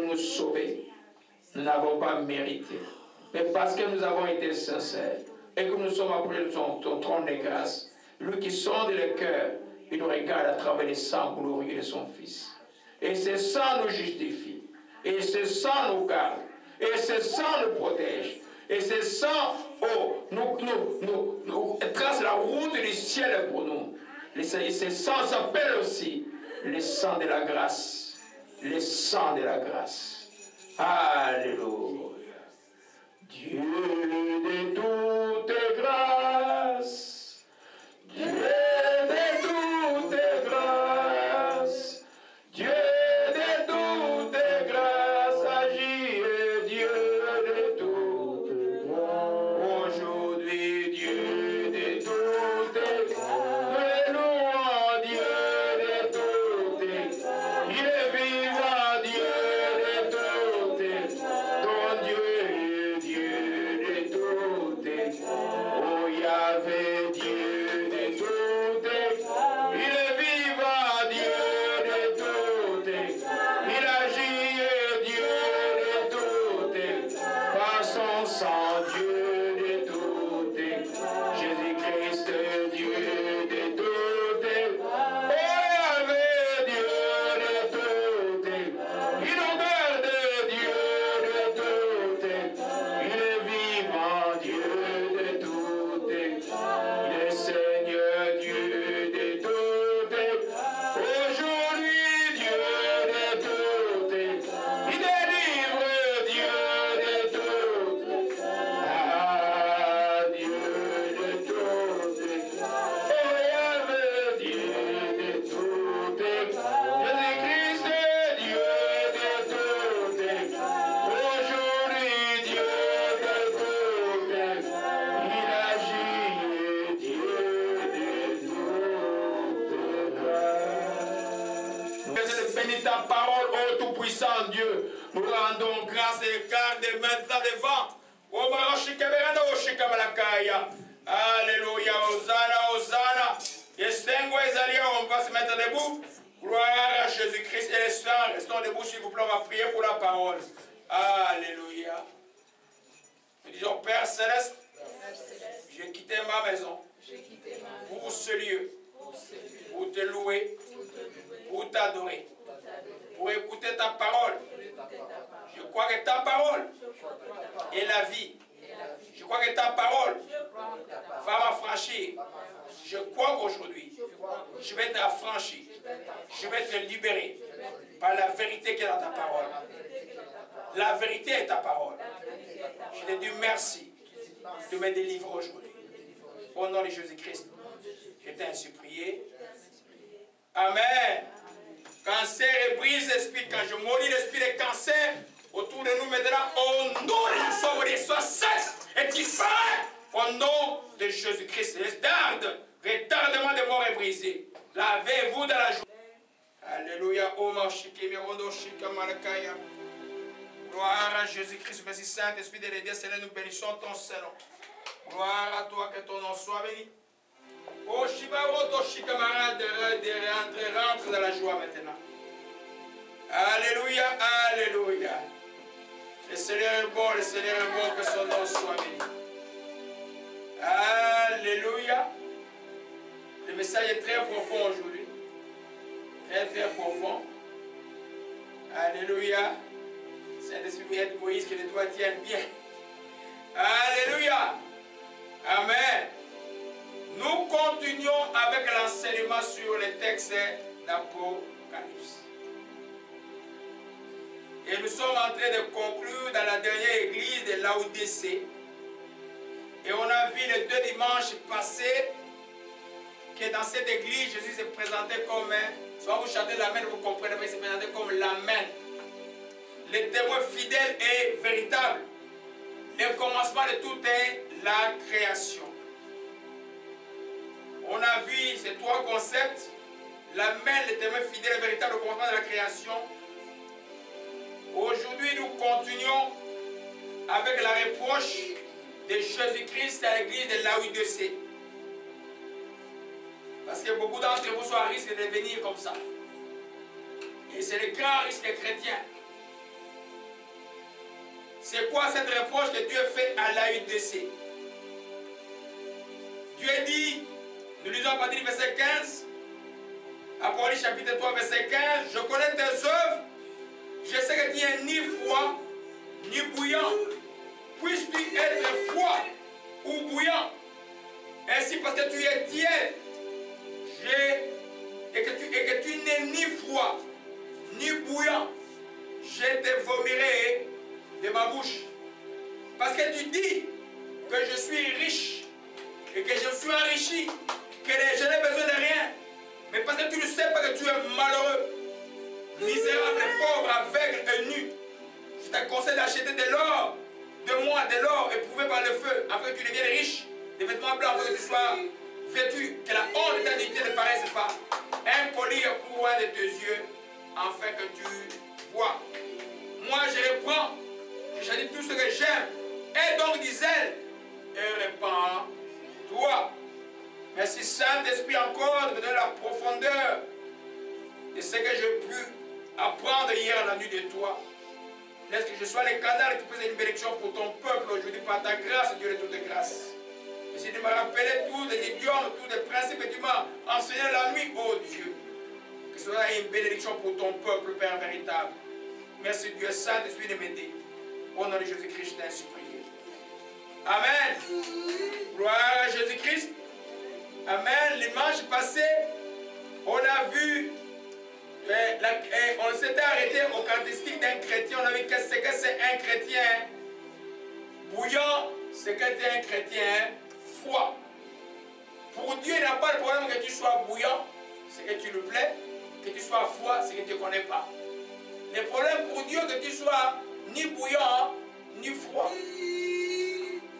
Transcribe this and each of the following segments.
venu nous sauver, nous n'avons pas mérité. Mais parce que nous avons été sincères et que nous sommes approchés de ton trône de grâce, lui qui sonde le cœur, il nous regarde à travers les sangs glorieux de son Fils. Et ce sang nous justifie. Et ce sang nous garde. Et ce sang nous protège. Et ce sang nous trace la route du ciel pour nous. Et ce sang s'appelle aussi le sang de la grâce. Le sang de la grâce. Alléluia. Dieu de toute grâce. Dieu de toute grâce. Dieu de toute grâce. Agis, Dieu de toute grâce. Aujourd'hui, Dieu de toute grâce. Nous louons Dieu de toute grâce. Il est vivant, Dieu de toute grâce. Ton Dieu, Dieu de toute grâce. Oh Yahvé, Dieu de toute grâce. Il est vivant, Dieu de toute grâce. Il agit, Dieu de toute grâce. Par son sang, Dieu de toute grâce. Jésus-Christ, Dieu de toute grâce. Oh Yahvé, Dieu de toute grâce. Il nous garde, Dieu de toute grâce. Il est vivant, Dieu de toute grâce. Il est Seigneur, Dieu de toute grâce. Aujourd'hui, Dieu de toute grâce. Il délivre, Dieu de toute grâce. Ah, Dieu de toute grâce. Oh Yahvé, Dieu de toute grâce. Jésus-Christ, Dieu de toute grâce. Aujourd'hui, Dieu de toute grâce. Il agit, Dieu de toute grâce. Je bénis ta parole, ô Tout-Puissant Dieu. Nous rendons grâce et garde maintenant devant. Ô Maroshikeberanda, ô Shikamalakaya. Alléluia, Hosanna, Hosanna. Estengo Ezalia, on va se mettre debout. Gloire à Jésus-Christ et les sœurs. Restons debout, s'il vous plaît, on va prier pour la parole. Alléluia. Nous disons, Père Céleste, j'ai quitté ma maison pour ce lieu, pour te louer, pour t'adorer, pour écouter ta parole. Je crois que ta parole est la vie. Je crois que ta parole va m'affranchir. Je crois qu'aujourd'hui, je vais être affranchi. Je vais être libéré par la vérité qui est dans ta parole. La vérité est ta parole. Je te dis merci de me délivrer aujourd'hui. Au nom de Jésus-Christ, je t'ai ainsi prié. Amen. Cancer et brise l'esprit. Quand je maudis l'esprit de cancer autour de nous maintenant, au nom de Jésus, soit cesse et disparaît. Au nom de Jésus-Christ, les dardes, retardement de mort est brisé. Lavez-vous dans la journée. Alléluia. Gloire à Jésus-Christ. Merci Saint-Esprit de l'aider. Seigneur, nous bénissons ton Seigneur. Gloire à toi, que ton nom soit béni. Oh, camarade, rentre dans la joie maintenant. Alléluia, alléluia. Le Seigneur est bon, le Seigneur est bon, que son nom soit béni. Alléluia. Le message est très profond aujourd'hui. Très, très profond. Alléluia. Saint-Esprit, aide Moïse que les doigts tiennent bien. Alléluia. Amen. Nous continuons avec l'enseignement sur les textes d'Apocalypse. Et nous sommes en train de conclure dans la dernière église de Laodicée. Et on a vu les 2 dimanches passés que dans cette église, Jésus s'est présenté comme, soit vous chantez l'Amen, vous comprenez, mais il s'est présenté comme l'Amen. Le témoin fidèle et véritable. Le commencement de tout est la création. On a vu ces 3 concepts. L'Amen, le témoin fidèle et véritable, le commencement de la création. Aujourd'hui, nous continuons avec la reproche de Jésus-Christ à l'église de Laodicée. Parce que beaucoup d'entre vous sont à risque de devenir comme ça. Et c'est le grand risque chrétien. C'est quoi cette reproche que Dieu fait à l'AUDC? Dieu dit, nous lisons à partir du verset 15, Apocalypse chapitre 3, verset 15, je connais tes œuvres, je sais que tu n'es ni froid, ni bouillant. Puisses-tu être froid ou bouillant? Ainsi, parce que tu es tiède, et que tu n'es ni froid, ni bouillant, je te vomirai de ma bouche. Parce que tu dis que je suis riche et que je suis enrichi, que je n'ai besoin de rien. Mais parce que tu ne sais pas que tu es malheureux, misérable, pauvre, aveugle et nu. Je te conseille d'acheter de l'or, de moi, de l'or éprouvé par le feu, afin que tu deviennes riche, des vêtements blancs, afin que tu sois vêtu, que la honte de ta dignité ne paraisse pas. Impoli pour loin de tes yeux, afin que tu vois. Moi, je reprends, je choisis tout ce que j'aime, et donc dis zèle, et répands-toi. Merci Saint-Esprit encore de me donner la profondeur de ce que j'ai pu apprendre hier la nuit de toi. Laisse que je sois le canal qui faisait une bénédiction pour ton peuple aujourd'hui par ta grâce, Dieu de toute grâce. Merci de me rappeler tous les idiomes, tous les principes que tu m'as enseignés la nuit, oh Dieu. Que ce soit une bénédiction pour ton peuple, Père véritable. Merci Dieu Saint-Esprit de m'aider. Au nom de Jésus-Christ, je t'ai ainsi prié. Amen. Gloire à Jésus-Christ. Amen. Dimanche passé, on a vu, on s'était arrêté au caractéristique d'un chrétien. On a vu ce que c'est un chrétien bouillant, ce que c'est un chrétien froid. Pour Dieu, il n'a pas le problème que tu sois bouillant, c'est que tu lui plais, que tu sois froid, c'est que tu ne connais pas. Le problème pour Dieu, que tu sois ni bouillant, ni froid.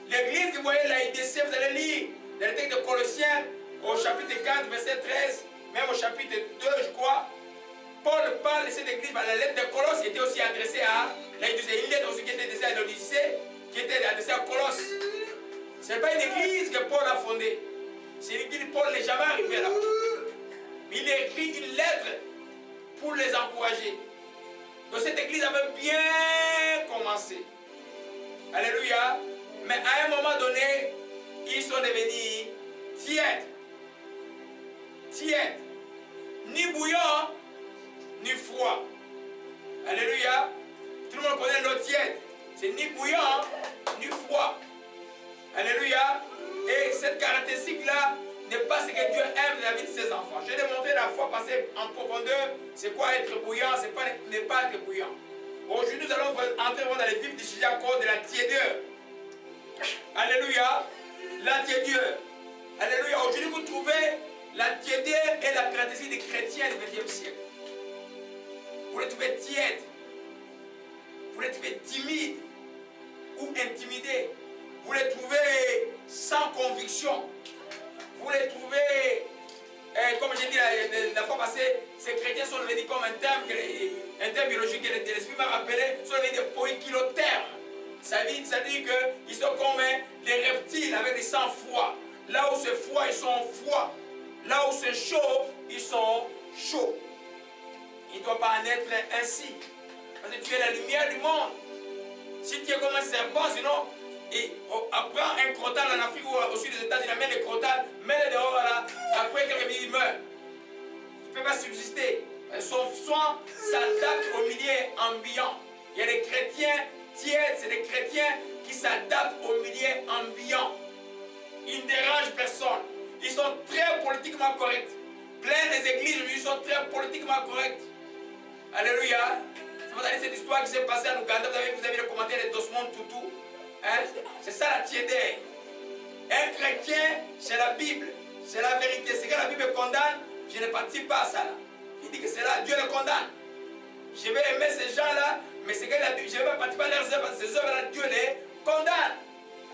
L'église que vous voyez là, IDC, vous allez lire dans le texte de Colossiens, au chapitre 4, verset 13, même au chapitre 2, je crois. Paul parle de cette église, la lettre de Colosse était aussi adressée à l'Église. Une lettre aussi qui était adressée à l'Odyssée, qui était adressée à Colosse. Ce n'est pas une église que Paul a fondée. C'est une église que Paul n'est jamais arrivé là. Il a écrit une lettre pour les encourager. Donc cette église avait bien commencé. Alléluia. Mais à un moment donné, ils sont devenus tièdes. Tièdes. Ni bouillants, ni froid. Alléluia. Tout le monde connaît l'eau tiède. C'est ni bouillant, ni froid. Alléluia. Et cette caractéristique-là n'est pas ce que Dieu aime dans la vie de ses enfants. Je l'ai montré la fois passée en profondeur. C'est quoi être bouillant, n'est pas être bouillant. Aujourd'hui, nous allons entrer dans les vifs du sujet à cause de la tiédeur. Alléluia. La tiédeur. Alléluia. Aujourd'hui, vous trouvez la tiédeur et la caractéristique des chrétiens du XXe siècle. Vous les trouvez tièdes. Vous les trouvez timides ou intimidés. Vous les trouvez sans conviction. Vous les trouvez, comme j'ai dit la fois passée, ces chrétiens sont devenus comme un terme biologique que l'esprit m'a rappelé, sont devenus des poikilothermes. Ça veut dire qu'ils sont comme des reptiles avec des sangs froids. Là où c'est froid, ils sont froids. Là où c'est chaud, ils sont chauds. Il ne doit pas en être ainsi. Parce que tu es la lumière du monde. Si tu es comme un serpent, sinon, apprends un crotal en Afrique ou au sud des États-Unis, amène le crotal, mets-le dehors là, après quelques minutes, il meurt. Tu ne peux pas subsister. Son soin s'adapte au milieu ambiant. Il y a des chrétiens tièdes, c'est des chrétiens qui s'adaptent au milieu ambiant. Ils ne dérangent personne. Ils sont très politiquement corrects. Plein des églises aujourd'hui sont très politiquement corrects. Alléluia. Vous avez cette histoire qui s'est passée en Ouganda, vous avez le commentaire de Desmond Tutu. Hein? C'est ça la tiédeur. Un chrétien, c'est la Bible. C'est la vérité. Ce que la Bible condamne, je ne participe pas à ça. Là. Il dit que c'est là, Dieu le condamne. Je vais aimer ces gens-là, mais c'est que la Bible, je ne vais pas participer à leurs œuvres. Ces œuvres-là, Dieu les condamne.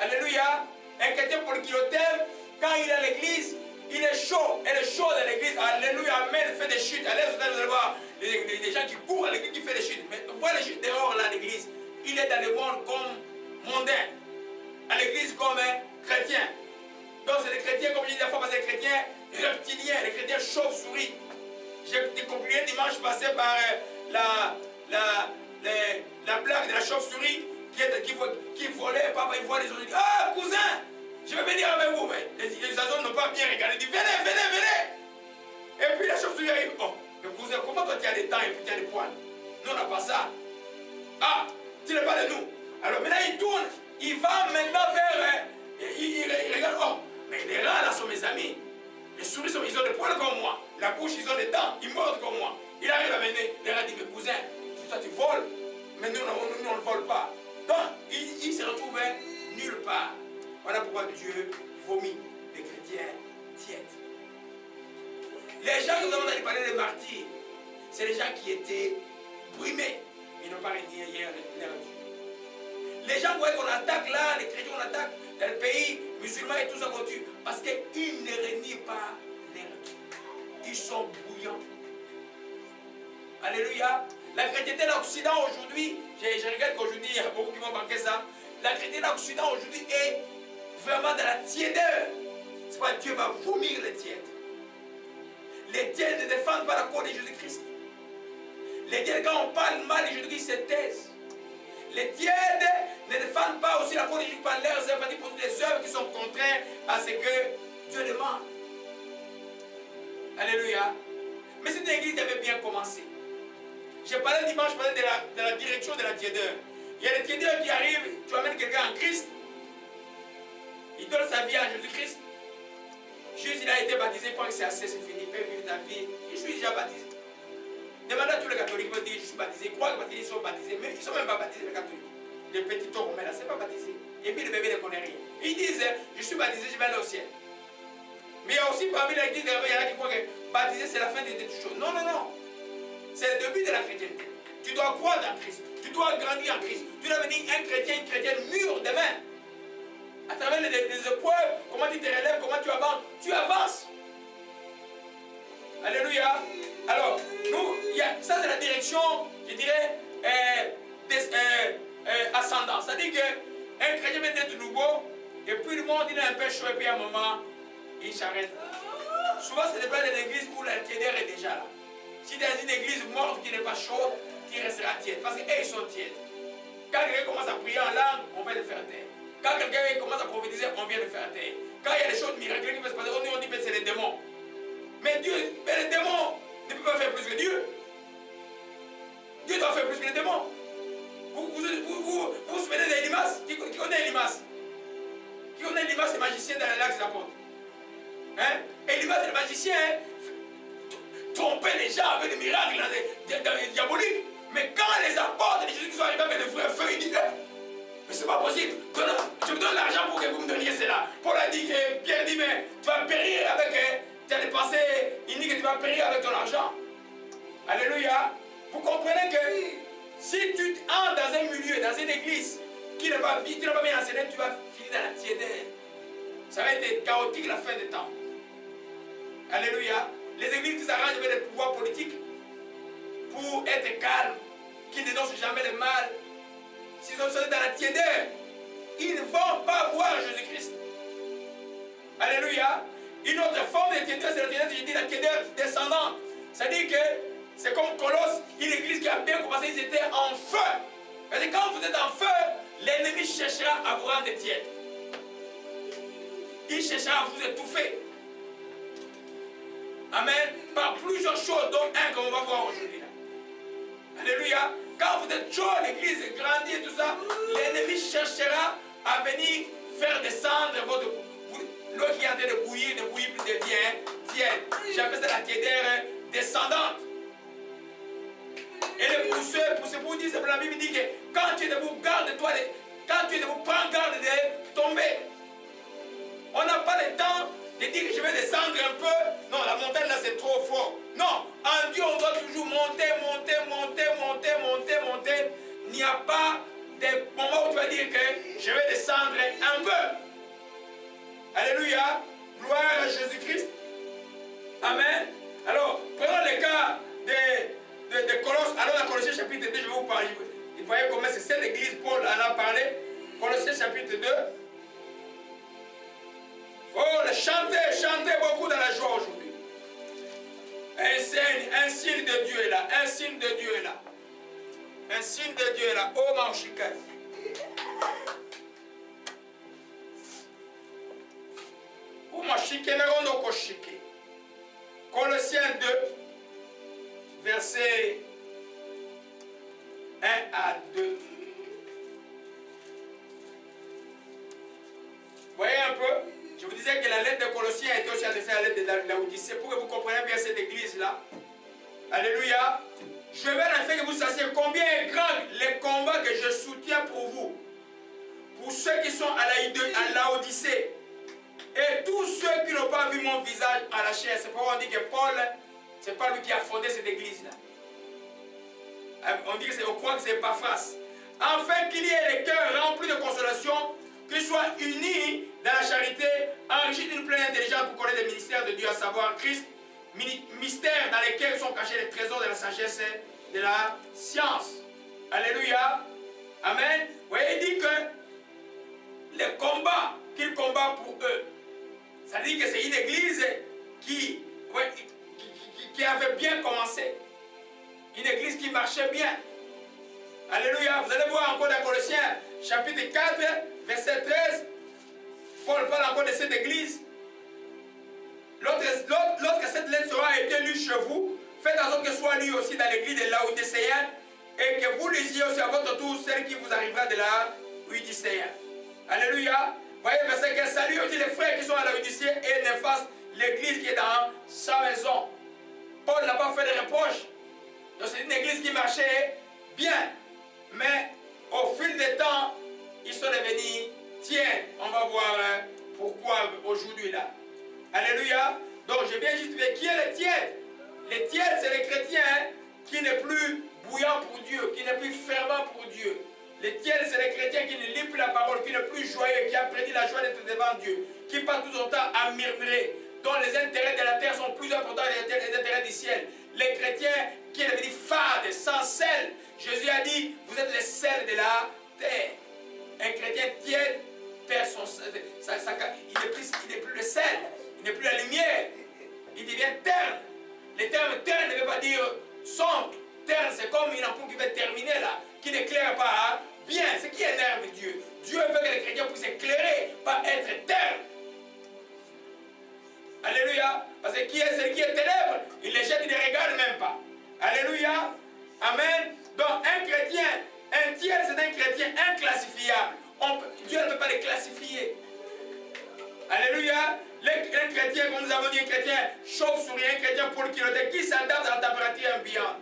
Alléluia. Un chrétien pour qui le t'aime, quand il est à l'église, il est chaud. Elle est chaude à l'église. Alléluia. Amen. Il fait des chutes. Allez, vous allez voir des gens qui courent à l'église qui font des chutes. Mais voit les chutes dehors là à l'église. Il est dans le monde comme mondain. À l'église comme un chrétien. Donc c'est des chrétiens, comme je dis la fois, c'est des chrétiens reptiliens, des chrétiens chauves-souris. J'ai conclu dimanche passé par la blague de la chauve-souris qui volait, papa, il voit les autres, il dit, ah, cousin, je vais venir avec vous. Mais les oiseaux n'ont pas bien regardé, il dit, venez, venez, venez. Et puis la chauve-souris arrive, oh, mais cousin, comment toi tu as des dents et puis tu as des poils? Nous, on n'a pas ça. Ah, tu n'es pas de nous. Alors maintenant, il tourne, il va maintenant vers, il regarde, oh, mais les rats là sont mes amis. Les souris, ils ont des poils comme moi. La bouche, ils ont des dents, ils mordent comme moi. Il arrive à mener, les rats disent, mais cousin, toi tu voles, mais nous, on ne vole pas. Donc, il se retrouve nulle part. Voilà pourquoi Dieu vomit les chrétiens tièdes. Les gens que nous avons parlé des martyrs, c'est les gens qui étaient brûmés. Ils n'ont pas régné hier leur Dieu. Les gens voient qu'on attaque là, les chrétiens qu'on attaque dans le pays musulman et tout ça qu'on tue, parce qu'ils ne renient pas leur Dieu. Ils sont bouillants. Alléluia. La chrétienté dans l'Occident aujourd'hui, je regarde qu'aujourd'hui, il y a beaucoup qui vont manquer ça. La chrétienté dans l'Occident aujourd'hui est vraiment dans la tiédeur. C'est pourquoi Dieu va vomir les tièdes. Les tièdes ne défendent pas la cause de Jésus-Christ. Les tièdes, quand on parle mal de Jésus-Christ, se taisent. Les tièdes ne défendent pas aussi la cause de Jésus par leurs œuvres, pour des œuvres qui sont contraires à ce que Dieu demande. Alléluia. Mais cette église avait bien commencé. J'ai parlé dimanche de la direction de la tiédeur. Il y a des tiédeurs qui arrivent, tu amènes quelqu'un en Christ, il donne sa vie à Jésus-Christ. Jésus, il a été baptisé, croit que c'est assez, c'est fini, peut vivre ta vie. Je suis déjà baptisé. Demandez à tous les catholiques, ils disent, je suis baptisé, ils croient qu'ils sont baptisés, mais ils ne sont même pas baptisés, les catholiques. Les petits taureaux, mais là, ce n'est pas baptisé. Et puis le bébé ne connaît rien. Ils disent, je suis baptisé, je vais aller au ciel. Mais il y a aussi parmi l'église, il y en a qui croient que baptiser, c'est la fin de toutes choses. Non, non, non. C'est le début de la chrétienté. Tu dois croire en Christ. Tu dois grandir en Christ. Tu dois devenir un chrétien, une chrétienne mûre demain. À travers les épreuves, comment tu te relèves, comment tu avances. Tu avances. Alléluia. Alors, nous, ça c'est la direction, je dirais, ascendante. C'est-à-dire qu'un chrétien vient d'être nouveau, et puis le monde il est un peu chaud, et puis à un moment, il s'arrête. Souvent, c'est dépend de l'église où la tiédeur est déjà là. Si tu es dans une église morte qui n'est pas chaude, tu resteras tiède. Parce qu'eux, ils sont tièdes. Quand quelqu'un commence à prier en langue, on va le faire taire. Quand quelqu'un commence à prophétiser, on vient le faire taire. Quand il y a des choses miraculeuses qui peuvent se passer, on dit que c'est les démons. Mais les démons ne peuvent pas faire plus que Dieu. Dieu doit faire plus que les démons. Vous vous souvenez d'Elimas? Qui connaît Elimas? Qui connaît Elimas, le magicien dans les lacs des apôtres? Hein? Elimas, le magicien, tromper les gens avec des miracles diaboliques. Mais quand les apôtres de Jésus sont arrivés avec le vrai feu, ils disent, mais c'est pas possible. Je vous donne l'argent pour que vous me donniez cela. Paul a dit, Pierre dit, mais tu vas périr avec, tu as dépensé, il dit que tu vas périr avec ton argent. Alléluia. Vous comprenez que si tu entres dans un milieu, dans une église, qui n'est pas bien enseigné, tu vas finir dans la tiédeur. Ça va être chaotique la fin des temps. Alléluia. Les églises qui s'arrangent avec des pouvoirs politiques pour être calmes, qui ne dénoncent jamais le mal. S'ils sont dans la tiédeur, ils ne vont pas voir Jésus-Christ. Alléluia. Une autre forme de tiédeur, c'est la tiédeur, je dis la tiédeur descendante. C'est-à-dire que c'est comme Colosse, une église qui a bien commencé, ils étaient en feu. Parce que quand vous êtes en feu, l'ennemi cherchera à vous rendre tiède. Il cherchera à vous étouffer. Amen. Par plusieurs choses, dont un qu'on va voir aujourd'hui. Alléluia. Quand vous êtes chaud, l'église grandit et tout ça, l'ennemi cherchera à venir faire descendre votre l'eau qui est en train de bouillir plus devient tiède. J'appelle ça la tiédeur descendante. Et les pousseurs, pour vous dire, la Bible dit que quand tu es debout, garde-toi, quand tu es debout, prends garde de tomber. On n'a pas le temps de dire que je vais descendre un peu. Non, la montagne là c'est trop fort. Non, en Dieu on doit toujours monter, monter, monter, monter, monter, monter. Il n'y a pas de moment où tu vas dire que je vais descendre un peu. Alléluia. Gloire à Jésus-Christ. Amen. Alors, prenons le cas de Colosse. Alors, dans Colossiens chapitre 2, je vais vous parler. Vous voyez comment c'est cette église, Paul en a parlé. Colossiens chapitre 2. Oh, chantez beaucoup dans la joie aujourd'hui. Un signe de Dieu est là. Un signe de Dieu est là. Un signe de Dieu est là. Oh, Manchikai. Kemerondo Koshike. Colossiens 2, versets 1 à 2. Voyez un peu, je vous disais que la lettre de Colossiens était aussi adressée à la lettre de Laodicée pour que vous compreniez bien cette église-là. Alléluia. Je veux en fait que vous sachiez combien est grand les combats que je soutiens pour vous. Pour ceux qui sont à Laodicée. Et tous ceux qui n'ont pas vu mon visage à la chair. C'est pourquoi on dit que Paul, c'est pas lui qui a fondé cette église-là. On croit que c'est Epaphras. Afin qu'il y ait les cœurs remplis de consolation, qu'ils soient unis dans la charité, enrichis d'une pleine intelligence pour connaître les ministères de Dieu, à savoir Christ, mystères dans lesquels sont cachés les trésors de la sagesse et de la science. Alléluia. Amen. Vous voyez, il dit que les combats qu'il combat pour eux, ça dit que c'est une église qui avait bien commencé. Une église qui marchait bien. Alléluia. Vous allez voir encore dans Colossiens, chapitre 4, verset 13. Paul parle encore de cette église. Lorsque cette lettre sera été lue chez vous, faites en sorte que soit lue aussi dans l'église de Laodicéens et que vous lisiez aussi à votre tour celle qui vous arrivera de la Laodicéen. Alléluia. Voyez verset 15. Salut aussi les frères qui sont à Laodicée et néfaste l'église qui est dans sa maison. Paul n'a pas fait de reproches. Donc c'est une église qui marchait bien. Mais au fil des temps, ils sont devenus tièdes. On va voir pourquoi aujourd'hui là. Alléluia. Donc j'ai bien justifié qui est le tiède. Les tièdes, c'est les chrétiens qui n'est plus bouillant pour Dieu, qui n'est plus fervent pour Dieu. Les tièdes, c'est les chrétiens qui ne lisent plus la parole, qui n'est plus joyeux, qui a prédit la joie d'être devant Dieu, qui passent tout son temps à murmurer, dont les intérêts de la terre sont plus importants que les intérêts du ciel. Les chrétiens qui est devenu fade, sans sel. Jésus a dit, vous êtes le sel de la terre. Un chrétien tiède perd son sel. Il n'est plus le sel, il n'est plus la lumière. Il devient terne. Le terme terne ne veut pas dire sombre. Terne, c'est comme une ampoule qui va terminer là, qui n'éclaire pas bien. Ce qui énerve Dieu. Dieu veut que les chrétiens puissent éclairer, pas être terne. Alléluia. Parce que qui est celui qui est ténèbre, il les jette, il ne les regarde même pas. Alléluia. Amen. Donc un chrétien, un tiers, c'est un chrétien inclassifiable. Dieu ne peut pas les classifier. Alléluia. Un chrétien, comme nous avons dit, un chrétien chauve-souris, un chrétien polykiloté qui s'adapte à la température ambiante.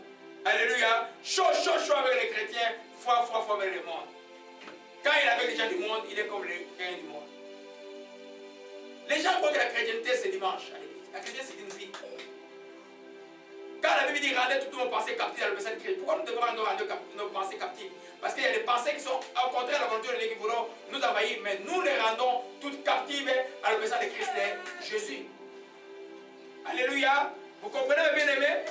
Alléluia. Chaud avec les chrétiens, froid avec le monde. Quand il est avec les gens du monde, il est comme les chrétiens du monde. Les gens croient que la chrétienté c'est dimanche à l'église. La chrétienté c'est une vie. Quand la Bible dit rendez toutes nos pensées captives à l'obéissance de Christ, pourquoi nous devons rendre nos pensées captives? Parce qu'il y a des pensées qui sont au contraire de la volonté de Dieu qui voudront nous envahir, mais nous les rendons toutes captives à l'obéissance de Christ et Jésus. Alléluia. Vous comprenez, bien aimé?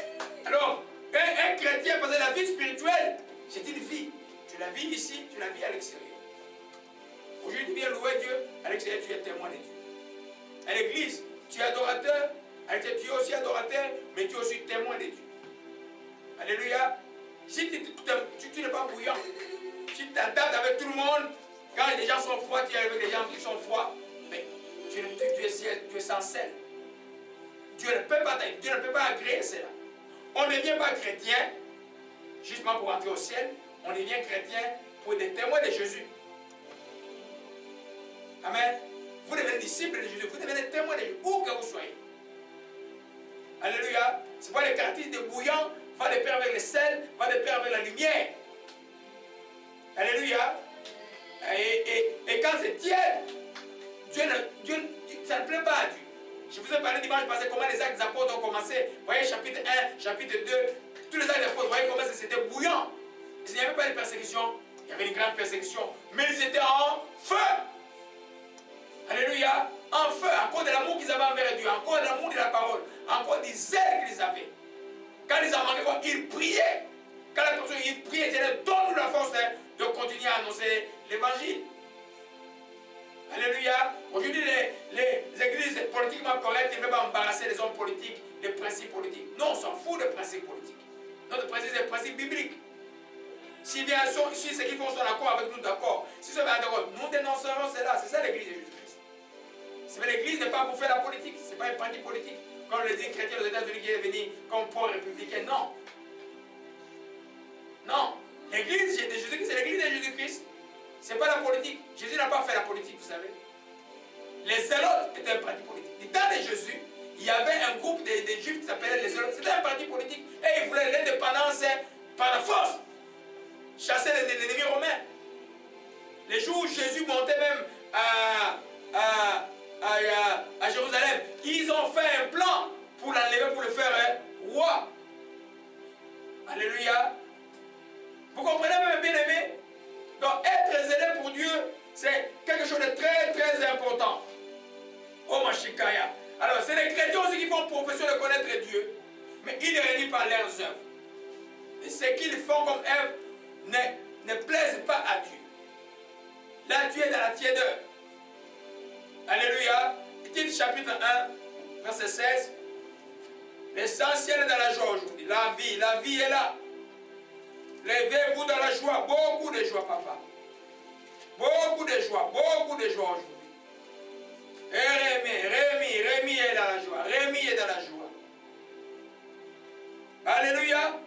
Alors, un chrétien, parce que la vie spirituelle, c'est une vie. Tu la vis ici, tu la vis à l'extérieur. Aujourd'hui, tu viens louer Dieu, à l'extérieur, tu es témoin de Dieu. À l'église, tu es adorateur, tu es aussi adorateur, mais tu es aussi témoin de Dieu. Alléluia. Si tu n'es pas bouillant, si tu t'adaptes avec tout le monde, quand les gens sont froids, tu es avec les gens qui sont froids, mais tu es sans sel. Dieu ne peut pas agréer cela. On ne devient pas chrétien justement pour entrer au ciel, on devient chrétien pour être des témoins de Jésus. Amen. Vous devenez disciples de Jésus, vous devenez témoins de Jésus, où que vous soyez. Alléluia. C'est pas les caractéristiques de bouillon, va de pair avec le sel, va de pair avec la lumière. Alléluia. Et quand c'est tiède, ça ne plaît pas à Dieu. Je vous ai parlé dimanche passé comment les actes des apôtres ont commencé. Vous voyez, chapitre 1, chapitre 2, tous les actes des apôtres, vous voyez comment c'était bouillant. Il n'y avait pas de persécution, il y avait une grande persécution, mais ils étaient en feu. Alléluia. En feu, à cause de l'amour qu'ils avaient envers Dieu, à cause de l'amour de la parole, à cause des ailes qu'ils avaient. Quand ils en manquaient, ils priaient. Quand la personne il priait, il donne-nous la force de continuer à annoncer l'évangile. Alléluia. Aujourd'hui, les églises politiquement correctes, ils ne veulent pas embarrasser les hommes politiques, les principes politiques. Non, on s'en fout des principes politiques. Notre principe, c'est le principe biblique. Si ce qu'ils font sont d'accord avec nous, d'accord. Si ils sont d'accord, nous dénoncerons cela. C'est ça l'église de Jésus-Christ. L'église n'est pas pour faire la politique. Ce n'est pas un parti politique. Comme le dit chrétien aux États-Unis qui est venu comme pour républicain. Non. Non. L'église de Jésus-Christ, c'est l'église de Jésus-Christ. Ce n'est pas la politique. Jésus n'a pas fait la politique, vous savez. Les Zélotes étaient un parti politique. Du temps de Jésus, il y avait un groupe de Juifs qui s'appelait les Zélotes. C'était un parti politique. Et ils voulaient l'indépendance par la force. Chasser l'ennemi romain. Les jours où Jésus montait même à Jérusalem, ils ont fait un plan pour l'enlever, pour le faire roi. Alléluia. Vous comprenez même, bien aimé? Donc être zélé pour Dieu, c'est quelque chose de très très important. Oh Machikaya. Alors c'est les chrétiens aussi qui font profession de connaître Dieu, mais ils régissent par leurs œuvres. Et ce qu'ils font comme œuvre ne plaise pas à Dieu. Là tu es dans la tiédeur. Alléluia. Tite chapitre 1, verset 16. L'essentiel est dans la joie aujourd'hui. La vie est là. Levez-vous dans la joie. Beaucoup de joie, papa. Beaucoup de joie aujourd'hui. Et Rémi est dans la joie. Rémi est dans la joie. Alléluia.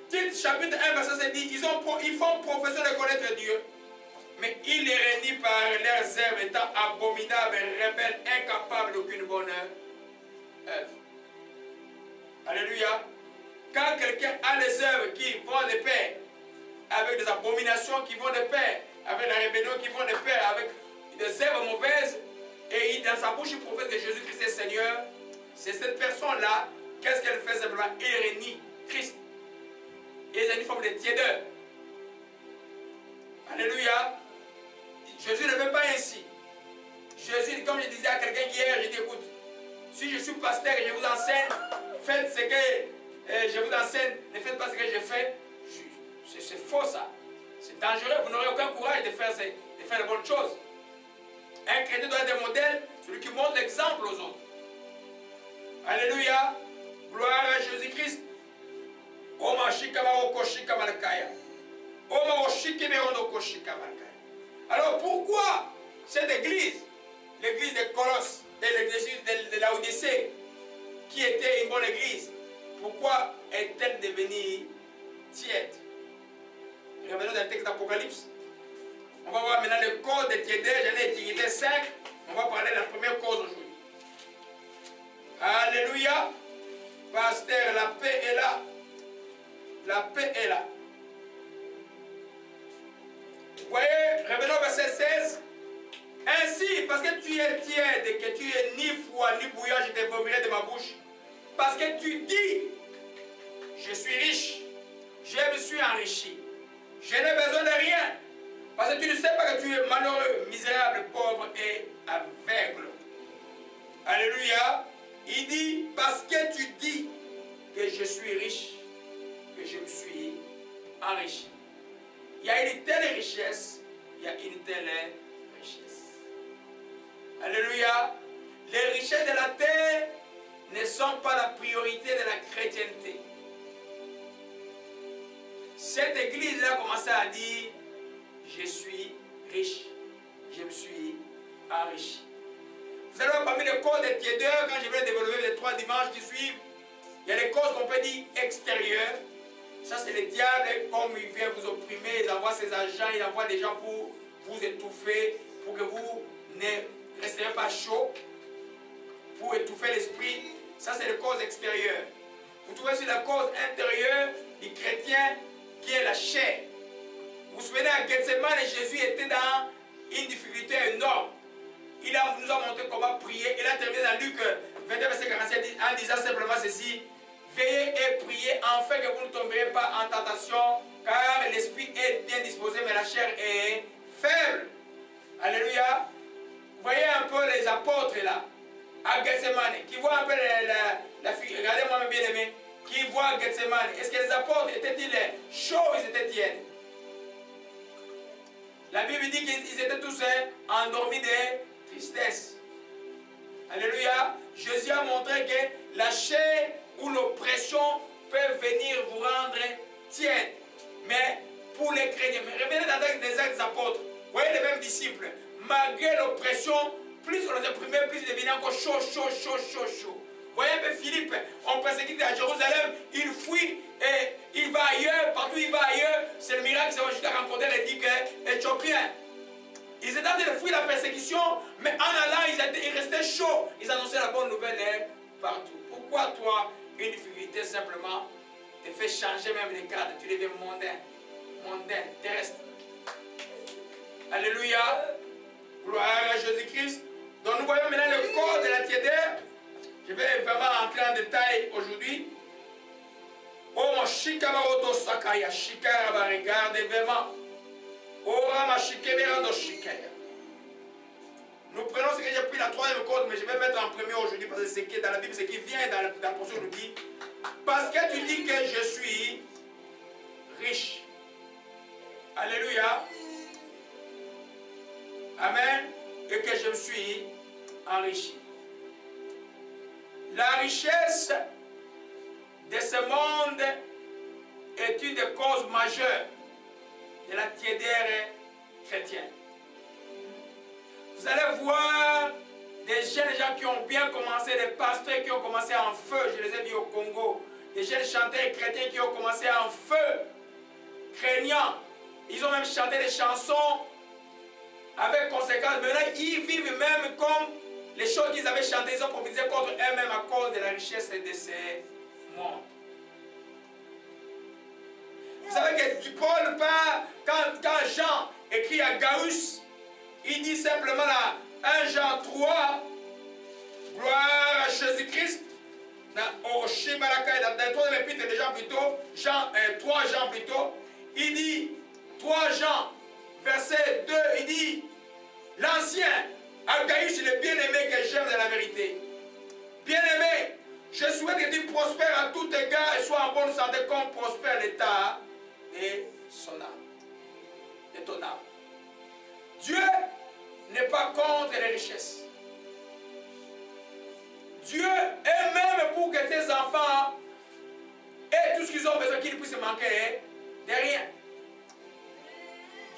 Tite chapitre 1, verset 7 dit, ils font profession de connaître Dieu, mais ils les renient par leurs œuvres étant abominables, rebelles, incapables d'aucune bonne œuvre. Alléluia. Quand quelqu'un a les œuvres qui vont de pair avec des abominations qui vont de pair, avec la rébellion qui vont de pair, avec des œuvres mauvaises, et dans sa bouche il professe que Jésus-Christ est Seigneur, c'est cette personne-là, qu'est-ce qu'elle fait simplement? Il renie Christ. Et il a une forme de tiédeur. Alléluia. Jésus ne veut pas ainsi. Jésus, comme je disais à quelqu'un hier, je dis écoute, si je suis pasteur et je vous enseigne, faites ce que je vous enseigne, ne faites pas ce que je fais. C'est faux ça. C'est dangereux, vous n'aurez aucun courage de faire les bonnes choses. Un chrétien doit être un modèle, celui qui montre l'exemple aux autres. Alléluia. Gloire à Jésus-Christ. Alors pourquoi cette église, l'église de Colosse et l'église de Laodicée, qui était une bonne église, pourquoi est-elle devenue tiède? Revenons dans le texte d'Apocalypse. On va voir maintenant le cause de tiédeur. J'en ai étudié 5. On va parler de la première cause aujourd'hui. Alléluia. Pasteur, la paix est là. La paix est là. Vous voyez, revenons au verset 16. Ainsi, parce que tu es tiède et que tu es ni froid ni bouillant, je te vomirai de ma bouche. Parce que tu dis, je suis riche, je me suis enrichi, je n'ai besoin de rien. Parce que tu ne sais pas que tu es malheureux, misérable, pauvre et aveugle. Alléluia. Il dit, parce que tu dis que je suis riche, que je me suis enrichi. Il y a une telle richesse, il y a une telle richesse. Alléluia. Les richesses de la terre ne sont pas la priorité de la chrétienté. Cette église-là a commencé à dire, je suis riche, je me suis enrichi. Vous allez voir parmi les causes des tiédeurs, quand je vais développer les 3 dimanches qui suivent, il y a les causes qu'on peut dire extérieures. Ça c'est le diable, comme il vient vous opprimer, il envoie ses agents, il envoie des gens pour vous étouffer, pour que vous ne resterez pas chaud, pour étouffer l'esprit. Ça c'est les causes extérieures. Vous trouvez sur la cause intérieure du chrétien qui est la chair. Vous vous souvenez à Gethsemane, Jésus était dans une difficulté énorme. Il nous a montré comment prier. Il a terminé dans Luc 22, verset 47 en disant simplement ceci. Veillez et priez afin que vous ne tomberez pas en tentation, car l'esprit est bien disposé, mais la chair est faible. Alléluia. Vous voyez un peu les apôtres là, à Gethsemane, qui voient un peu la figure. Regardez-moi mes bien-aimés, qui voient Gethsemane. Est-ce que les apôtres étaient-ils chauds ou ils étaient tièdes? La Bible dit qu'ils étaient tous endormis de tristesse. Alléluia. Jésus a montré que la chair ou l'oppression peut venir vous rendre tiède. Mais pour les chrétiens, revenez dans les actes des apôtres. Voyez les mêmes disciples. malgré l'oppression, plus on les opprimait, plus ils devenaient encore chaud. Voyez un peu Philippe, on persécute à Jérusalem, il fuit et il va ailleurs, partout il va ailleurs. C'est le miracle, c'est juste à rencontrer les 10 Éthiopiens. Ils étaient en train de fuir la persécution, mais en allant, ils restaient chauds. Ils annonçaient la bonne nouvelle partout. Pourquoi toi, une difficulté simplement te fait changer même les cadres, tu deviens mondain, terrestre. Alléluia. Gloire à Jésus-Christ. Donc nous voyons maintenant le corps de la tiédère. Je vais vraiment entrer en détail aujourd'hui. Oh mon shikamaroto sakaya, shikara, regardez vraiment. Oh ma shikemerando shikaya. Nous prenons ce que j'ai pris la troisième cause, mais je vais mettre en premier aujourd'hui parce que c'est qui est dans la Bible, c'est qui vient dans la portion nous dit. Parce que tu dis que je suis riche. Alléluia. Amen. Et que je me suis enrichi. La richesse de ce monde est une des causes majeures de la tiédère chrétienne. Vous allez voir des jeunes gens qui ont bien commencé, des pasteurs qui ont commencé en feu, je les ai vus au Congo, des jeunes chanteurs chrétiens qui ont commencé en feu, craignant. Ils ont même chanté des chansons avec conséquence. Maintenant, ils vivent même comme les choses qu'ils avaient chantées, ils ont prophétisé contre eux-mêmes à cause de la richesse de ces mondes. Vous savez que Paul part, quand Jean écrit à Gaius, il dit simplement là, 1 Jean 3, gloire à Jésus-Christ, au Shibalaka, dans le 3e épître de Jean plutôt, 3 Jean plutôt, il dit, 3 Jean, verset 2, il dit, l'ancien, Gaius, le bien-aimé que j'aime de la vérité. Bien-aimé, je souhaite que tu prospères à tout égard et sois en bonne santé comme prospère l'état de son âme, de ton âme. Dieu n'est pas contre les richesses. Dieu est même pour que tes enfants aient tout ce qu'ils ont besoin, qu'ils puissent manquer de rien.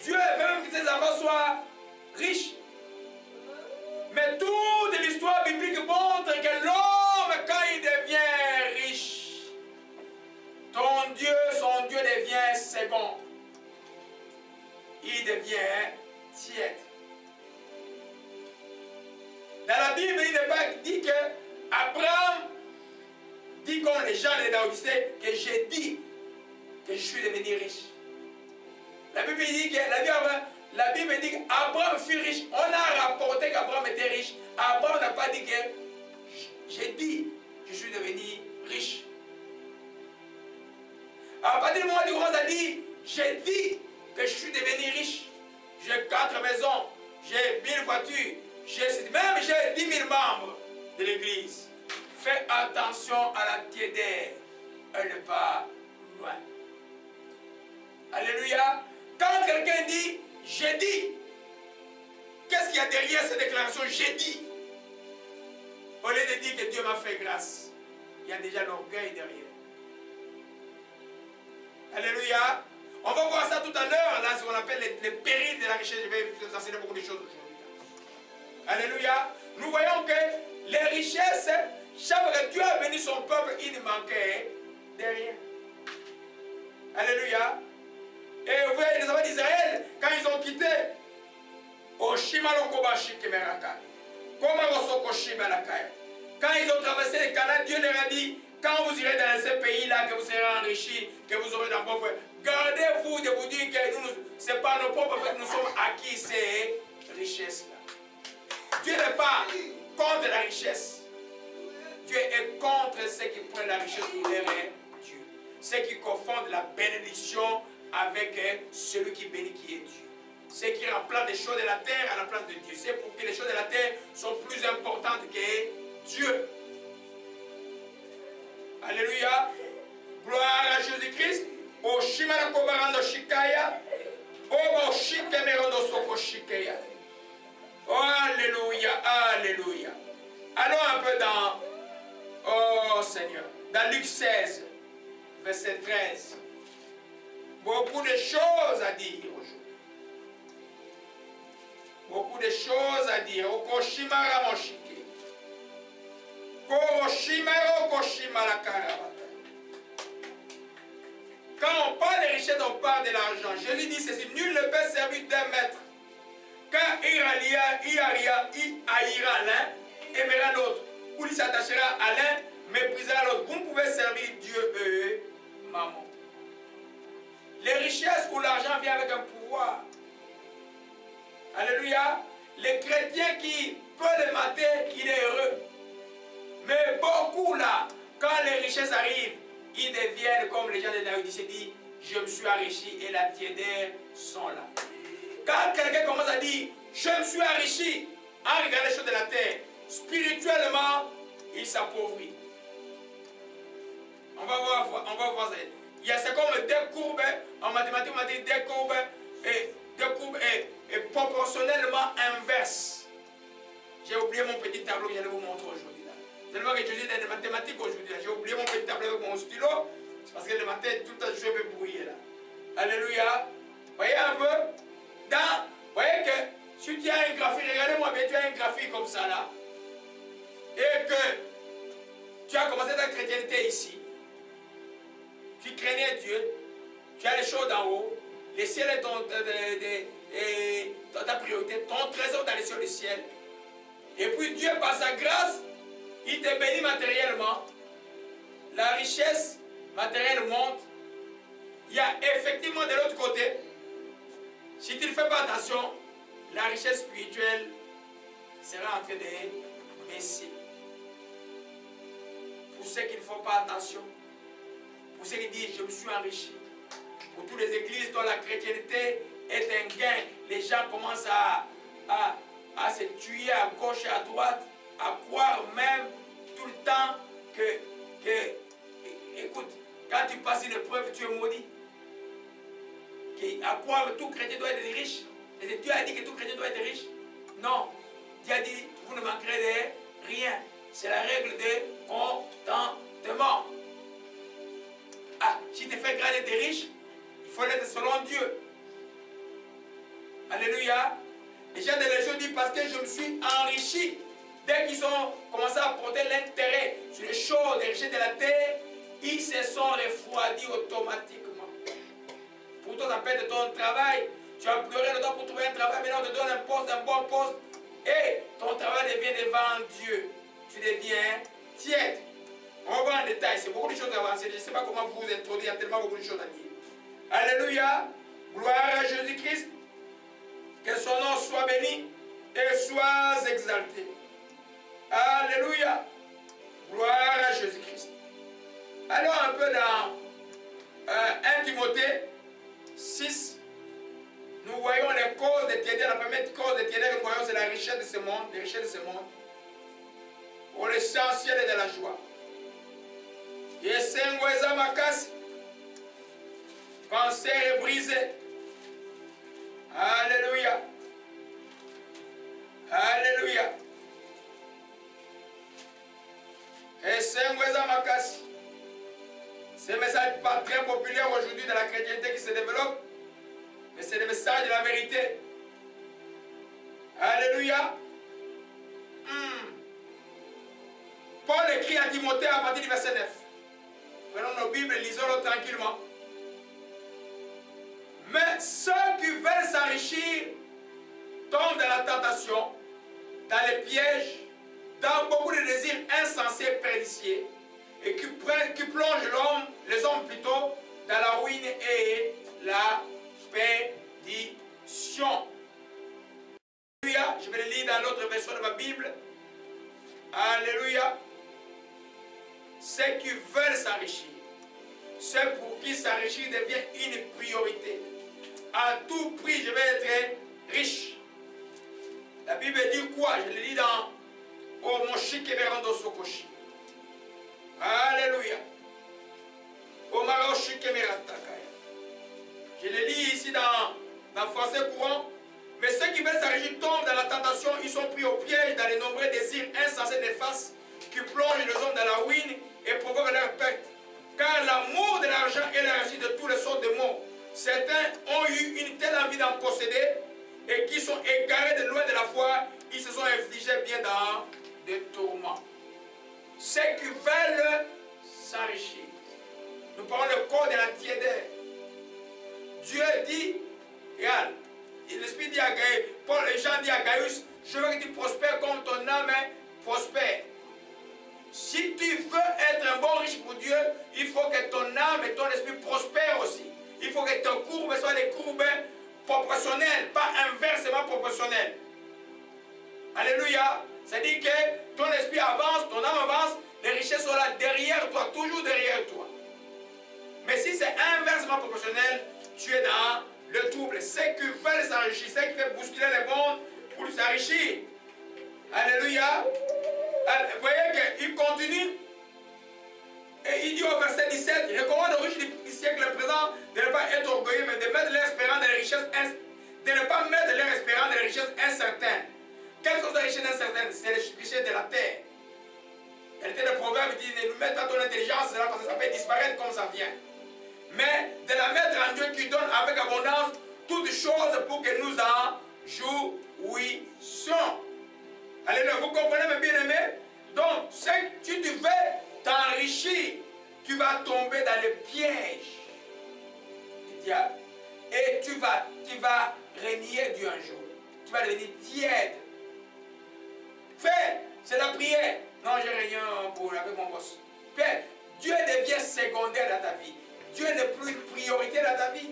Dieu veut même que tes enfants soient riches. Mais toute l'histoire biblique montre que l'homme, quand il devient riche, son Dieu devient second. Il devient tiède. Dans la Bible, il n'est pas dit que Abraham dit comme les gens de Laodicée que j'ai dit que je suis devenu riche. La Bible dit que la Bible dit qu'Abraham fut riche. On a rapporté qu'Abraham était riche. Abraham n'a pas dit que j'ai dit que je suis devenu riche. À partir du moment où tu commences à dire j'ai dit que je suis devenu riche. J'ai 4 maisons, j'ai 1000 voitures, même j'ai 10 000 membres de l'église. Fais attention à la tiédère. Elle n'est pas loin. Alléluia. Quand quelqu'un dit j'ai dit, qu'est-ce qu'il y a derrière cette déclaration j'ai dit? Au lieu de dire que Dieu m'a fait grâce, il y a déjà l'orgueil derrière. Alléluia. On va voir ça tout à l'heure, là, ce qu'on appelle les périls de la richesse. Je vais vous enseigner beaucoup de choses aujourd'hui. Alléluia. Nous voyons que les richesses, chaque fois que Dieu a béni son peuple, il ne manquait de rien. Alléluia. Et vous voyez les enfants d'Israël, quand ils ont quitté quand ils ont traversé le Canaan, Dieu leur a dit, quand vous irez dans ce pays-là, que vous serez enrichis, que vous aurez d'un bon peuple, gardez-vous de vous dire que ce n'est pas nos propres faits, nous sommes acquis ces richesses-là. Dieu n'est pas contre la richesse. Dieu est contre ceux qui prennent la richesse pour leur Dieu. Ceux qui confondent la bénédiction avec celui qui bénit, qui est Dieu. Ceux qui remplacent les choses de la terre à la place de Dieu. C'est pour que les choses de la terre sont plus importantes que Dieu. Alléluia. Gloire à Jésus-Christ. Oh, alléluia, alléluia. Allons un peu dans, oh Seigneur, dans Luc 16, verset 13. Beaucoup de choses à dire aujourd'hui. Beaucoup de des choses à dire. Okoshimara moshike. Koroshimara okoshimara karabata. Quand on parle des richesses, on parle de l'argent. Jésus dit ceci, nul ne peut servir d'un maître. Car il haïra l'un, aimera l'autre. Ou il s'attachera à l'un, méprisera l'autre. Vous ne pouvez servir Dieu et maman. Les richesses ou l'argent viennent avec un pouvoir. Alléluia. Les chrétiens qui peuvent le mater, il est heureux. Mais beaucoup là, quand les richesses arrivent, ils deviennent comme les gens de Laodicée disent, je me suis enrichi et la tiédeur sont là. Quand quelqu'un commence à dire, je me suis enrichi, en regardant les choses de la terre, spirituellement, il s'appauvrit. On va voir ça. C'est comme des courbes, en mathématiques, on dit des courbes et proportionnellement inverses. J'ai oublié mon petit tableau que j'allais vous montrer aujourd'hui. Tellement que j'étudie des mathématiques aujourd'hui. J'ai oublié mon petit tableau avec mon stylo. Parce que le matin, tout le temps, je vais brouiller là. Alléluia. Voyez un peu. Voyez que si tu as un graphique, regardez-moi bien, tu as un graphique comme ça là. Et que tu as commencé ta chrétienté ici. Tu craignais Dieu. Tu as les choses d'en haut. Les ciels est ta priorité. Ton trésor dans les cieux du ciel. Et puis Dieu, par sa grâce, il te bénit matériellement. La richesse matérielle monte. Il y a effectivement de l'autre côté, si tu ne fais pas attention, la richesse spirituelle sera en train de baisser. Pour ceux qui ne font pas attention, pour ceux qui disent je me suis enrichi, pour toutes les églises dont la chrétienté est un gain, les gens commencent à se tuer à gauche et à droite, à croire même tout le temps que écoute, quand tu passes une épreuve, tu es maudit. À croire que tout chrétien doit être riche. Et Dieu a dit que tout chrétien doit être riche. Non. Dieu a dit, vous ne manquerez de rien. C'est la règle de contentement. Ah, si tu fais grand et tu es riche, il faut l'être selon Dieu. Alléluia. Les gens de l'église disent parce que je me suis enrichi. Dès qu'ils ont commencé à porter l'intérêt sur les choses, les richesses de la terre, ils se sont refroidis automatiquement. Pour toi, ça peut être ton travail. Tu as pleuré le temps pour trouver un travail, maintenant on te donne un poste, un bon poste. Et ton travail devient devant Dieu. Tu deviens tiède. On va voir en détail, c'est beaucoup de choses avancées. Je ne sais pas comment vous introduire, il y a tellement beaucoup de choses à dire. Alléluia. Gloire à Jésus-Christ. Que son nom soit béni et soit exalté. Alléluia. Gloire à Jésus-Christ. Allons un peu dans 1 Timothée 6. Nous voyons les causes de tiédeur. La première cause de tiédeur que nous voyons, c'est la richesse de ce monde. Les richesses de ce monde. Pour l'essentiel et de la joie. Yesengweza makasi. Cancer est brisé. Alléluia. Alléluia. Yesengweza makasi. Ce message n'est pas très populaire aujourd'hui dans la chrétienté qui se développe, mais c'est le message de la vérité. Alléluia. Paul écrit à Timothée à partir du verset 9. Prenons nos Bibles et lisons-le tranquillement. Mais ceux qui veulent s'enrichir tombent dans la tentation, dans les pièges, dans beaucoup de désirs insensés et pernicieux, et qui plongent les hommes plutôt, dans la ruine et la perdition. Alléluia. Je vais le lire dans l'autre version de ma Bible. Alléluia. Ceux qui veulent s'enrichir, ceux pour qui s'enrichir devient une priorité. À tout prix, je vais être riche. La Bible dit quoi? Je le lis dans Omoshi Kemerando Sokoshi. Alléluia. Omaroshi Kemeratakaya. Je le lis ici dans français courant. Mais ceux qui veulent s'enrichir tombent dans la tentation, ils sont pris au piège dans les nombreux désirs insensés néfastes qui plongent les hommes dans la ruine et provoquent leur perte. Car l'amour de l'argent est la racine de toutes les sortes de maux. Certains ont eu une telle envie d'en posséder et qui sont égarés de loin de la foi, ils se sont infligés bien dans des tourments. Ceux qui veulent s'enrichir. Nous parlons le corps de la tiédeur. Dieu dit, regarde, l'Esprit dit à Gaius, Jean dit à Gaius, je veux que tu prospères comme ton âme prospère. Si tu veux être un bon riche pour Dieu, il faut que ton âme et ton esprit prospèrent aussi. Il faut que tes courbes soient des courbes proportionnelles, pas inversement proportionnelles. Alléluia. C'est-à-dire que ton esprit avance, ton âme avance, les richesses sont là derrière toi, toujours derrière toi. Mais si c'est inversement proportionnel, tu es dans le trouble. Ceux qui veulent s'enrichir, ceux qui veulent bousculer les mondes pour s'enrichir. Alléluia. Vous voyez qu'il continue. Et il dit au verset 17, il recommande aux riches du siècle présent de ne pas être orgueilleux, mais de mettre leur espérance dans les richesses, de ne pas mettre leur espérance dans les richesses incertaines. Quelles sont les richesses incertaines? C'est les richesses de la terre. Elle était le proverbe, il dit, ne mets pas ton intelligence, parce que ça peut disparaître comme ça vient. Mais de la mettre en Dieu qui donne avec abondance toutes choses pour que nous en jouissions. Alléluia, vous comprenez mes bien-aimés? Donc, si tu veux t'enrichir, tu vas tomber dans le piège du diable. Et tu vas renier Dieu un jour. Tu vas devenir tiède. Fais, c'est la prière. Non, j'ai rien avec mon boss. Père, Dieu devient secondaire dans ta vie. Dieu n'est plus une priorité dans ta vie.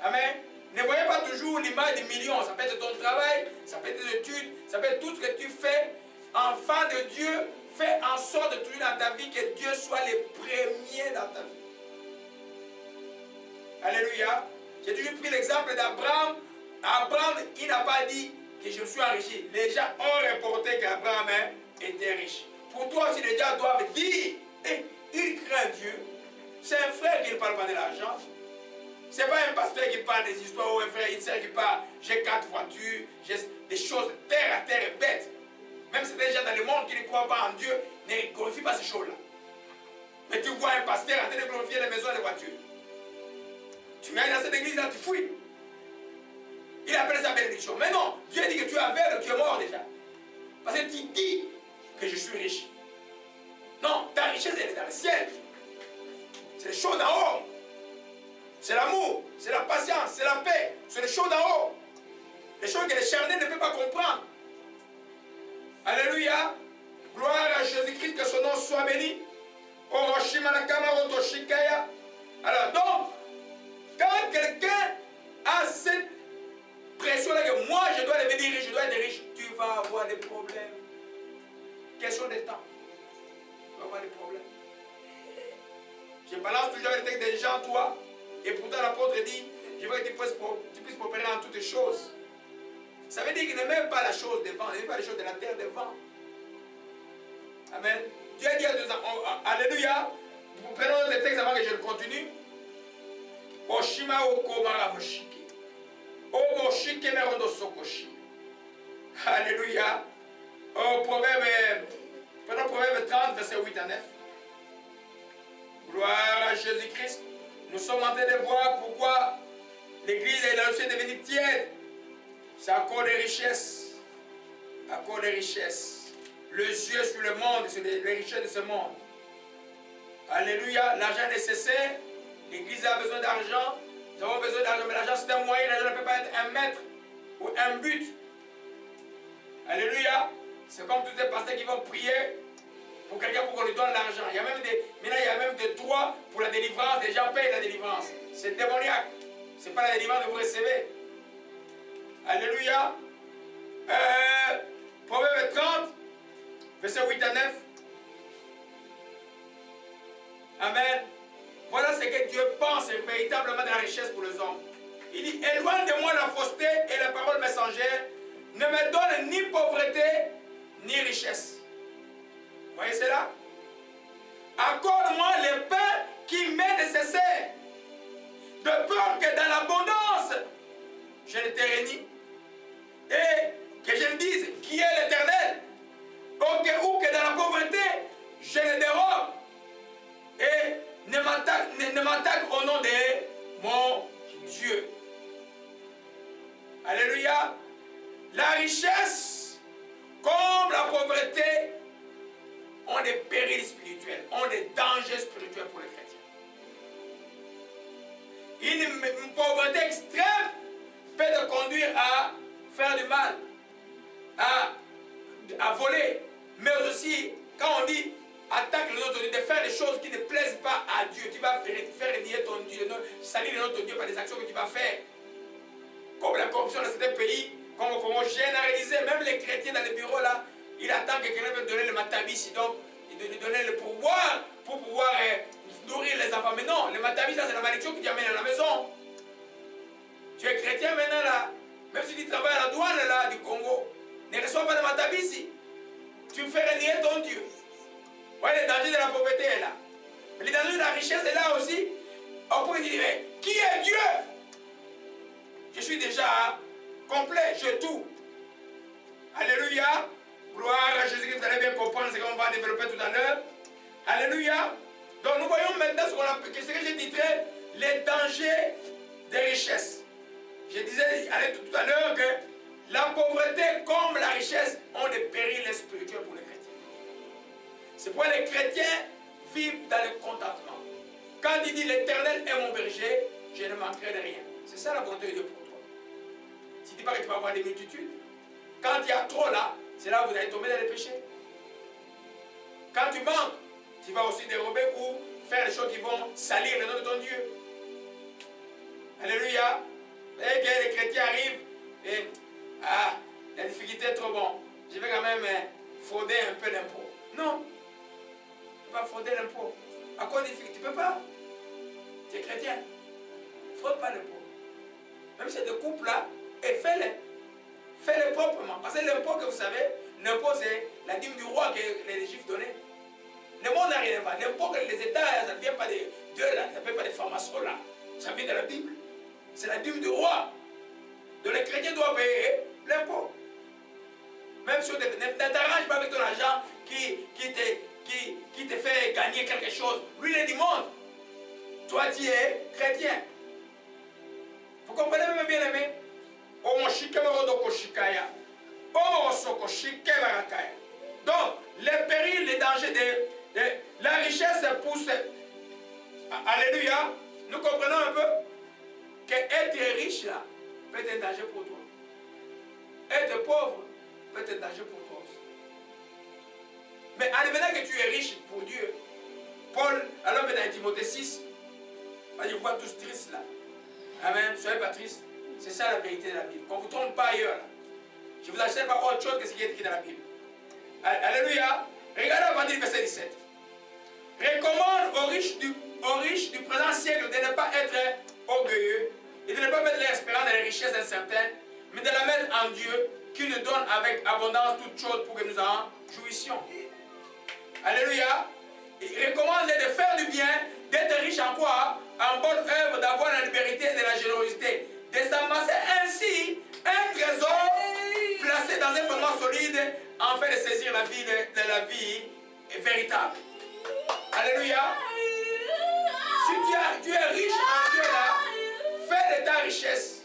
Amen. Ne voyez pas toujours l'image des millions. Ça peut être ton travail, ça peut être tes études, ça peut être tout ce que tu fais. Enfant de Dieu, fais en sorte de toujours dans ta vie que Dieu soit le premier dans ta vie. Alléluia. J'ai toujours pris l'exemple d'Abraham. Abraham, il n'a pas dit que je me suis enrichi. Les gens ont reporté qu'Abraham était riche. Pour toi aussi, les gens doivent dire, il craint Dieu. C'est un frère qui ne parle pas de l'argent. Ce n'est pas un pasteur qui parle des histoires ou un frère, une sœur qui parle, j'ai 4 voitures, j'ai des choses terre à terre et bêtes. Même si des gens dans le monde qui ne croient pas en Dieu, ne glorifient pas ces choses-là. Mais tu vois un pasteur en train de glorifier les maisons et les voitures. Tu viens dans cette église-là, tu fouilles. Il appelle ça bénédiction. Mais non, Dieu dit que tu es aveugle, tu es mort déjà. Parce que tu dis que je suis riche. Non, ta richesse, elle est dans le ciel. C'est les choses d'en haut. C'est l'amour, c'est la patience, c'est la paix. C'est les choses d'en haut. Les choses que les charnels ne peuvent pas comprendre. Alléluia. Gloire à Jésus-Christ, que son nom soit béni. Alors donc, quand quelqu'un a cette pression-là que moi je dois devenir riche, je dois être riche, tu vas avoir des problèmes. Question de temps. Tu vas avoir des problèmes. Je balance toujours le texte des gens, toi. Et pourtant l'apôtre dit, je veux que tu puisses prospérer en toutes choses. Ça veut dire qu'il n'aime pas la chose devant, il n'aime pas les choses de la terre devant. Amen. Dieu a dit à deux ans, alléluia. Prenons le texte avant que je le continue. Oshima okomara moshiki. Omoshike merondo sokoshi. Alléluia. Prenons Proverbe 30, verset 8 à 9. Gloire à Jésus-Christ. Nous sommes en train de voir pourquoi l'église est aussi devenue tiède. C'est à cause des richesses. À cause des richesses. Les yeux sur le monde, sur les richesses de ce monde. Alléluia. L'argent est nécessaire. L'église a besoin d'argent. Nous avons besoin d'argent. Mais l'argent, c'est un moyen. L'argent ne peut pas être un maître ou un but. Alléluia. C'est comme tous ces pasteurs qui vont prier pour quelqu'un pour qu'on lui donne l'argent. Maintenant, il y a même des droits pour la délivrance. Les gens payent la délivrance. C'est démoniaque. Ce n'est pas la délivrance que vous recevez. Alléluia. Proverbe 30, verset 8 à 9. Amen. Voilà ce que Dieu pense véritablement de la richesse pour les hommes. Il dit, éloigne de moi la fausseté et la parole messagère. Ne me donne ni pauvreté, ni richesse. Vous voyez cela? Accorde-moi le pain qui m'est nécessaire, de peur que dans l'abondance, je ne te renie, et que je me dise qui est l'Éternel, ou que dans la pauvreté, je le dérobe, et ne m'attaque au nom de mon Dieu. La richesse, comme la pauvreté, ont des périls spirituels, ont des dangers spirituels pour les chrétiens. Une pauvreté extrême peut te conduire à faire du mal, à voler, mais aussi, quand on dit attaque les autres, de faire des choses qui ne plaisent pas à Dieu, tu vas faire nier ton Dieu, salir notre Dieu par des actions que tu vas faire. Comme la corruption dans certains pays, comme on généralisait, même les chrétiens dans les bureaux là, il attend que quelqu'un veut donner le matabis, donc il doit lui donner le pouvoir pour pouvoir nourrir les enfants. Mais non, le matabis c'est la malédiction qui t'amène à la maison. Tu es chrétien maintenant là, même si tu travailles à la douane là du Congo, ne reçois pas de matabis. Tu ferais nier ton Dieu. Ouais, le danger de la pauvreté est là. Mais le danger de la richesse est là aussi. On pourrait dire, mais qui est Dieu? Je suis déjà complet, j'ai tout. Alléluia. Gloire à Jésus-Christ, vous allez bien comprendre ce qu'on va développer tout à l'heure. Alléluia. Donc nous voyons maintenant ce que j'ai titré les dangers des richesses. Je disais tout à l'heure que la pauvreté comme la richesse ont des périls spirituels pour les chrétiens. C'est pourquoi les chrétiens vivent dans le contentement. Quand il dit l'Éternel est mon berger, je ne manquerai de rien. C'est ça la volonté de Dieu pour toi. Si tu dis pas que tu vas avoir des multitudes, quand il y a trop là, c'est là où vous allez tomber dans les péchés. Quand tu manques, tu vas aussi dérober ou faire des choses qui vont salir le nom de ton Dieu. Alléluia. Et que les chrétiens arrivent et la difficulté est trop bon. Je vais quand même frauder un peu l'impôt. Non. Tu ne peux pas frauder l'impôt. À quoi difficulté? Tu ne peux pas. Tu es chrétien. Ne fraude pas l'impôt. Même si c'est de couple là, et fais-le. Fais-le proprement. Parce que l'impôt que vous savez, l'impôt c'est la dîme du roi que les Juifs donnaient. Le monde n'a rien à voir. L'impôt que les États, ça ne vient pas de Dieu là, ça ne vient pas des formations là. Ça vient de la Bible. C'est la dîme du roi. Donc les chrétiens doivent payer l'impôt. Même si tu ne t'arranges pas avec ton argent qui te fait gagner quelque chose. Lui, il est du monde. Toi, tu es chrétien. Vous comprenez même bien aimé? Donc, les périls, les dangers de la richesse pousse. Alléluia. Nous comprenons un peu qu'être riche là peut être un danger pour toi. Être pauvre peut être un danger pour toi aussi. Mais en devenant que tu es riche pour Dieu, Paul, alors dans Timothée 6, je vois tous tristes là. Amen. Ne soyez pas tristes. C'est ça la vérité de la Bible. Qu'on ne vous trompe pas ailleurs là. Je ne vous achète pas autre chose que ce qui est écrit dans la Bible. Alléluia. Regardez à partir du verset 17. Recommande aux riches du présent siècle de ne pas être orgueilleux et de ne pas mettre l'espérance dans les richesses incertaines, mais de la mettre en Dieu qui nous donne avec abondance toutes choses pour que nous en jouissions. Alléluia. Il recommande de faire du bien, d'être riche en quoi? En bonne œuvre, d'avoir la liberté et de la générosité, de s'amasser ainsi un trésor placé dans un fondement solide afin de saisir la vie de la vie véritable. Alléluia. Si tu es riche en Dieu là, fais de ta richesse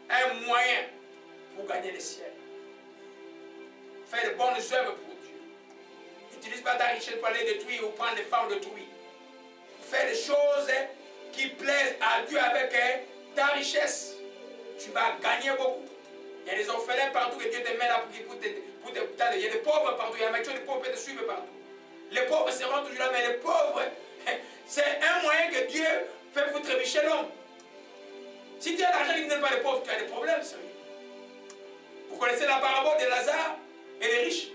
un moyen pour gagner le ciel. Fais de bonnes œuvres pour Dieu. N'utilise pas ta richesse pour aller détruire ou prendre les femmes d'autrui. Fais des choses qui plaisent à Dieu avec ta richesse. Tu vas gagner beaucoup. Il y a des orphelins partout que Dieu te met là pour te. Il y a des pauvres partout. Il y a des pauvres qui te suivent partout. Les pauvres seront toujours là, mais les pauvres, c'est un moyen que Dieu fait pour trébucher l'homme. Si tu as l'argent et que tu n'es pas les pauvres, tu as des problèmes, sérieux. Vous connaissez la parabole de Lazare et les riches.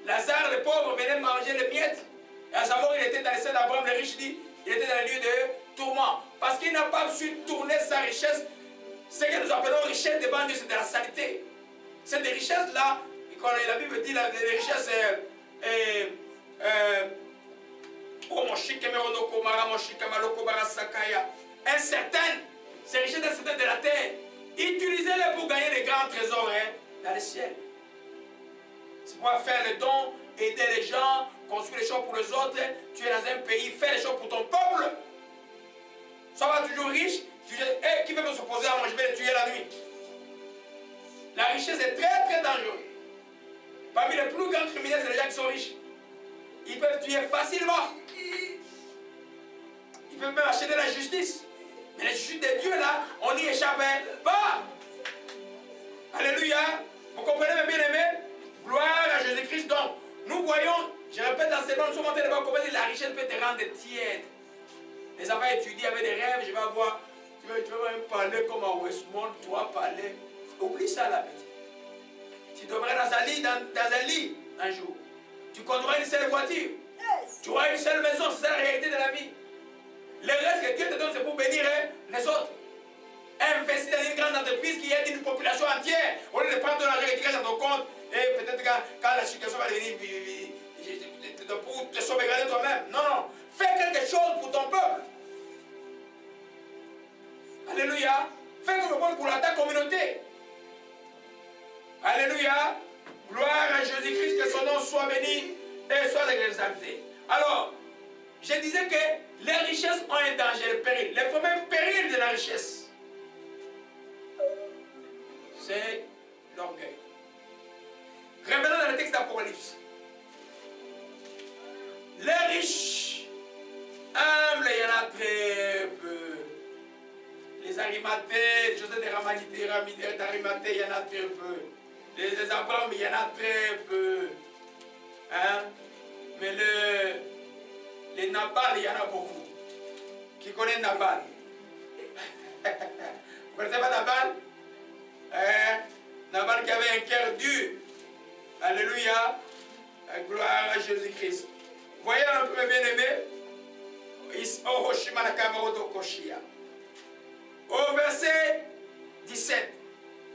Lazare, le pauvre, venait manger les miettes. Et à sa mort, il était dans les seins d'Abraham. Le riche dit, il était dans le lieu de tourment. Parce qu'il n'a pas su tourner sa richesse. Ce que nous appelons richesse devant Dieu, c'est de la saleté. C'est des richesses là, la Bible dit, des richesses incertaines. Ces richesses incertaines de la terre. Utilisez-les pour gagner des grands trésors dans le ciel. C'est pour faire le don, aider les gens, construire les choses pour les autres. Tu es dans un pays, fais les choses pour ton peuple. Sois pas toujours riche. Qui veut me s'opposer à moi, je vais le tuer la nuit. La richesse est très très dangereuse. Parmi les plus grands criminels, c'est les gens qui sont riches. Ils peuvent tuer facilement. Ils peuvent même acheter la justice. Mais la justice de Dieu, là, on n'y échappait pas. Alléluia. Vous comprenez, mes bien-aimés? Gloire à Jésus-Christ. Donc, nous voyons, je répète dans ces noms, nous sommes en train de voir comment la richesse peut te rendre tiède. Les enfants étudient avec des rêves, je vais avoir, tu vas même parler comme à Westmont, tu vas parler. Oublie ça, là, petit. Tu dormiras dans un lit un jour. Tu conduiras une seule voiture. Tu auras une seule maison, c'est ça la réalité de la vie. Le reste que Dieu te donne, c'est pour bénir les autres. Investir dans une grande entreprise qui aide une population entière. Au lieu de prendre ton argent et de dans ton compte, et peut-être quand la situation va devenir pour te sauvegarder toi-même. Non, non. Fais quelque chose pour ton peuple. Alléluia. Fais quelque chose pour ta communauté. Alléluia. Gloire à Jésus-Christ, que son nom soit béni et soit exalté. Alors, je disais que les richesses ont un danger, le péril. Le premier péril de la richesse, c'est l'orgueil. Revenons dans le texte d'Apocalypse. Les riches, humbles, il y en a très peu. Les Arimathées, Joseph d'Arimathée, il y en a très peu. Les Abraham, il y en a très peu. Hein? Mais les Nabal, il y en a beaucoup. Qui connaît Nabal? Vous connaissez pas Nabal? Hein? Nabal qui avait un cœur dur. Alléluia. Gloire à Jésus-Christ. Voyez un peu, mes bien-aimés. Au verset 17,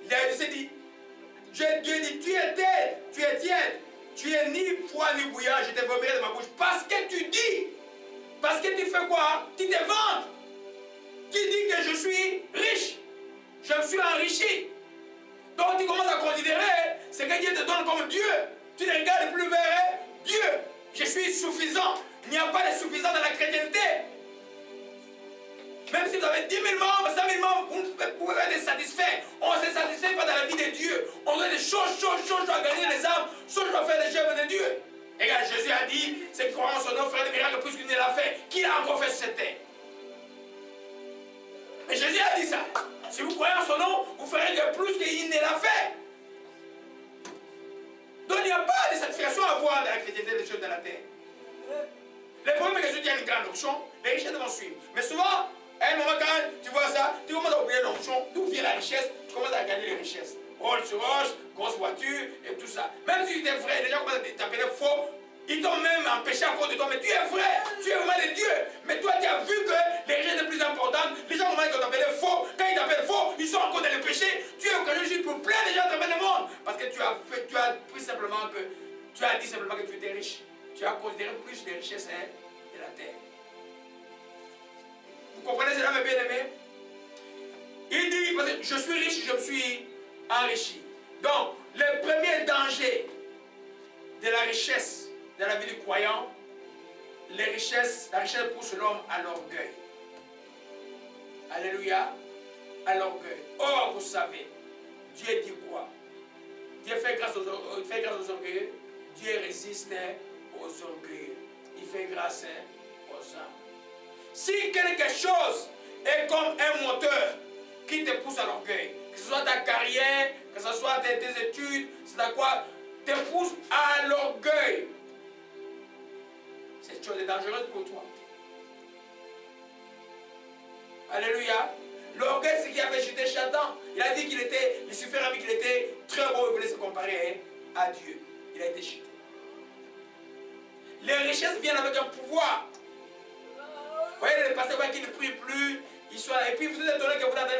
Dieu dit, Dieu dit, tu es tiède, tu es ni froid ni bouillant, je te vomirai de ma bouche. Parce que tu dis, parce que tu fais quoi? Tu te vantes. Tu dis que je suis riche, je me suis enrichi. Donc tu commences à considérer ce que Dieu te donne comme Dieu. Tu ne regardes plus vers Dieu. Je suis suffisant. Il n'y a pas de suffisant dans la chrétienté. Même si vous avez 10 000 membres, 100 000 membres, vous ne pouvez pas être satisfait. On ne se satisfait pas dans la vie de Dieu. On a des choses à gagner les âmes, choses à faire des œuvres de Dieu. Et regarde, Jésus a dit, ceux qui croient en son nom feront des miracles plus qu'il ne l'a fait. Qui l'a encore fait sur cette terre? Mais Jésus a dit ça. Si vous croyez en son nom, vous ferez plus qu'il ne l'a fait. Donc il n'y a pas de satisfaction à avoir dans la chrétienté des choses de la terre. Le problème est que Jésus a une grande option, les richesses vont suivre. Mais souvent, à un moment, quand tu vois ça, tu commences à oublier l'onction, d'où vient la richesse, tu commences à gagner les richesses. Rolls-Royce, grosse voiture et tout ça. Même si tu es vrai, les gens commencent à t'appeler faux, ils t'ont même empêché à cause de toi, mais tu es vrai, tu es vraiment de Dieu. Mais toi, tu as vu que les richesses sont plus importantes, les gens commencent à t'appeler faux, quand ils t'appellent faux, ils sont encore dans le péché, tu es occasionné juste pour plein de gens à travers le monde. Parce que tu as pris simplement que, tu as dit simplement que tu étais riche. Tu as considéré plus les richesses de la terre. Vous comprenez cela, mes bien-aimés? Il dit, parce que je suis riche, je me suis enrichi. Donc, le premier danger de la richesse dans la vie du croyant, la richesse pousse l'homme à l'orgueil. Alléluia, à l'orgueil. Or, vous savez, Dieu dit quoi? Dieu fait grâce aux orgueilleux, Dieu résiste aux orgueilleux. Il fait grâce aux hommes. Si quelque chose est comme un moteur qui te pousse à l'orgueil, que ce soit ta carrière, que ce soit tes études, c'est quoi, te pousse à l'orgueil, cette chose est dangereuse pour toi. Alléluia. L'orgueil, c'est ce qui avait jeté Satan. Il a dit qu'il était, Lucifer a dit qu'il était très beau, il voulait se comparer à Dieu. Il a été jeté. Les richesses viennent avec un pouvoir. Vous voyez, les pasteurs qui ne prient plus, ils sont là. Et puis vous êtes étonné que vous avez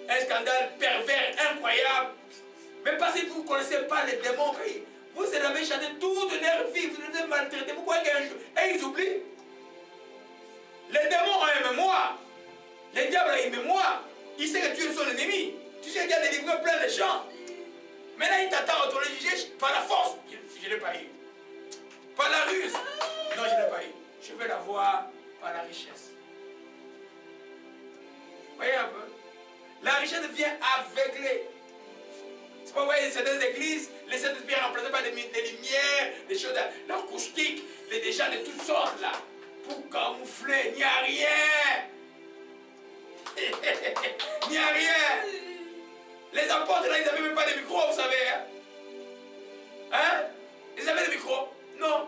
un scandale pervers, incroyable. Mais parce que vous ne connaissez pas les démons, vous avez chanté toute leur vie, vous les avez maltraités. Vous croyez qu'un jour, et ils oublient? Les démons ont une mémoire. Les diables ont une mémoire. Il sait que tu es son ennemi. Tu sais qu'il a délivré plein de gens. Maintenant, il t'attend à ton juger par la force. Je ne l'ai pas eu. Par la ruse. Non, je ne l'ai pas eu. Je veux l'avoir par la richesse. Voyez un peu. La richesse vient aveugler. C'est pas, vous voyez, certaines églises, les Saint-Esprit remplacés par des lumières, des choses, l'acoustique, des gens de toutes sortes là, pour camoufler, il n'y a rien. Il n'y a rien. Les apôtres là, ils n'avaient même pas de micro, vous savez. Hein? Ils avaient des micros? Non.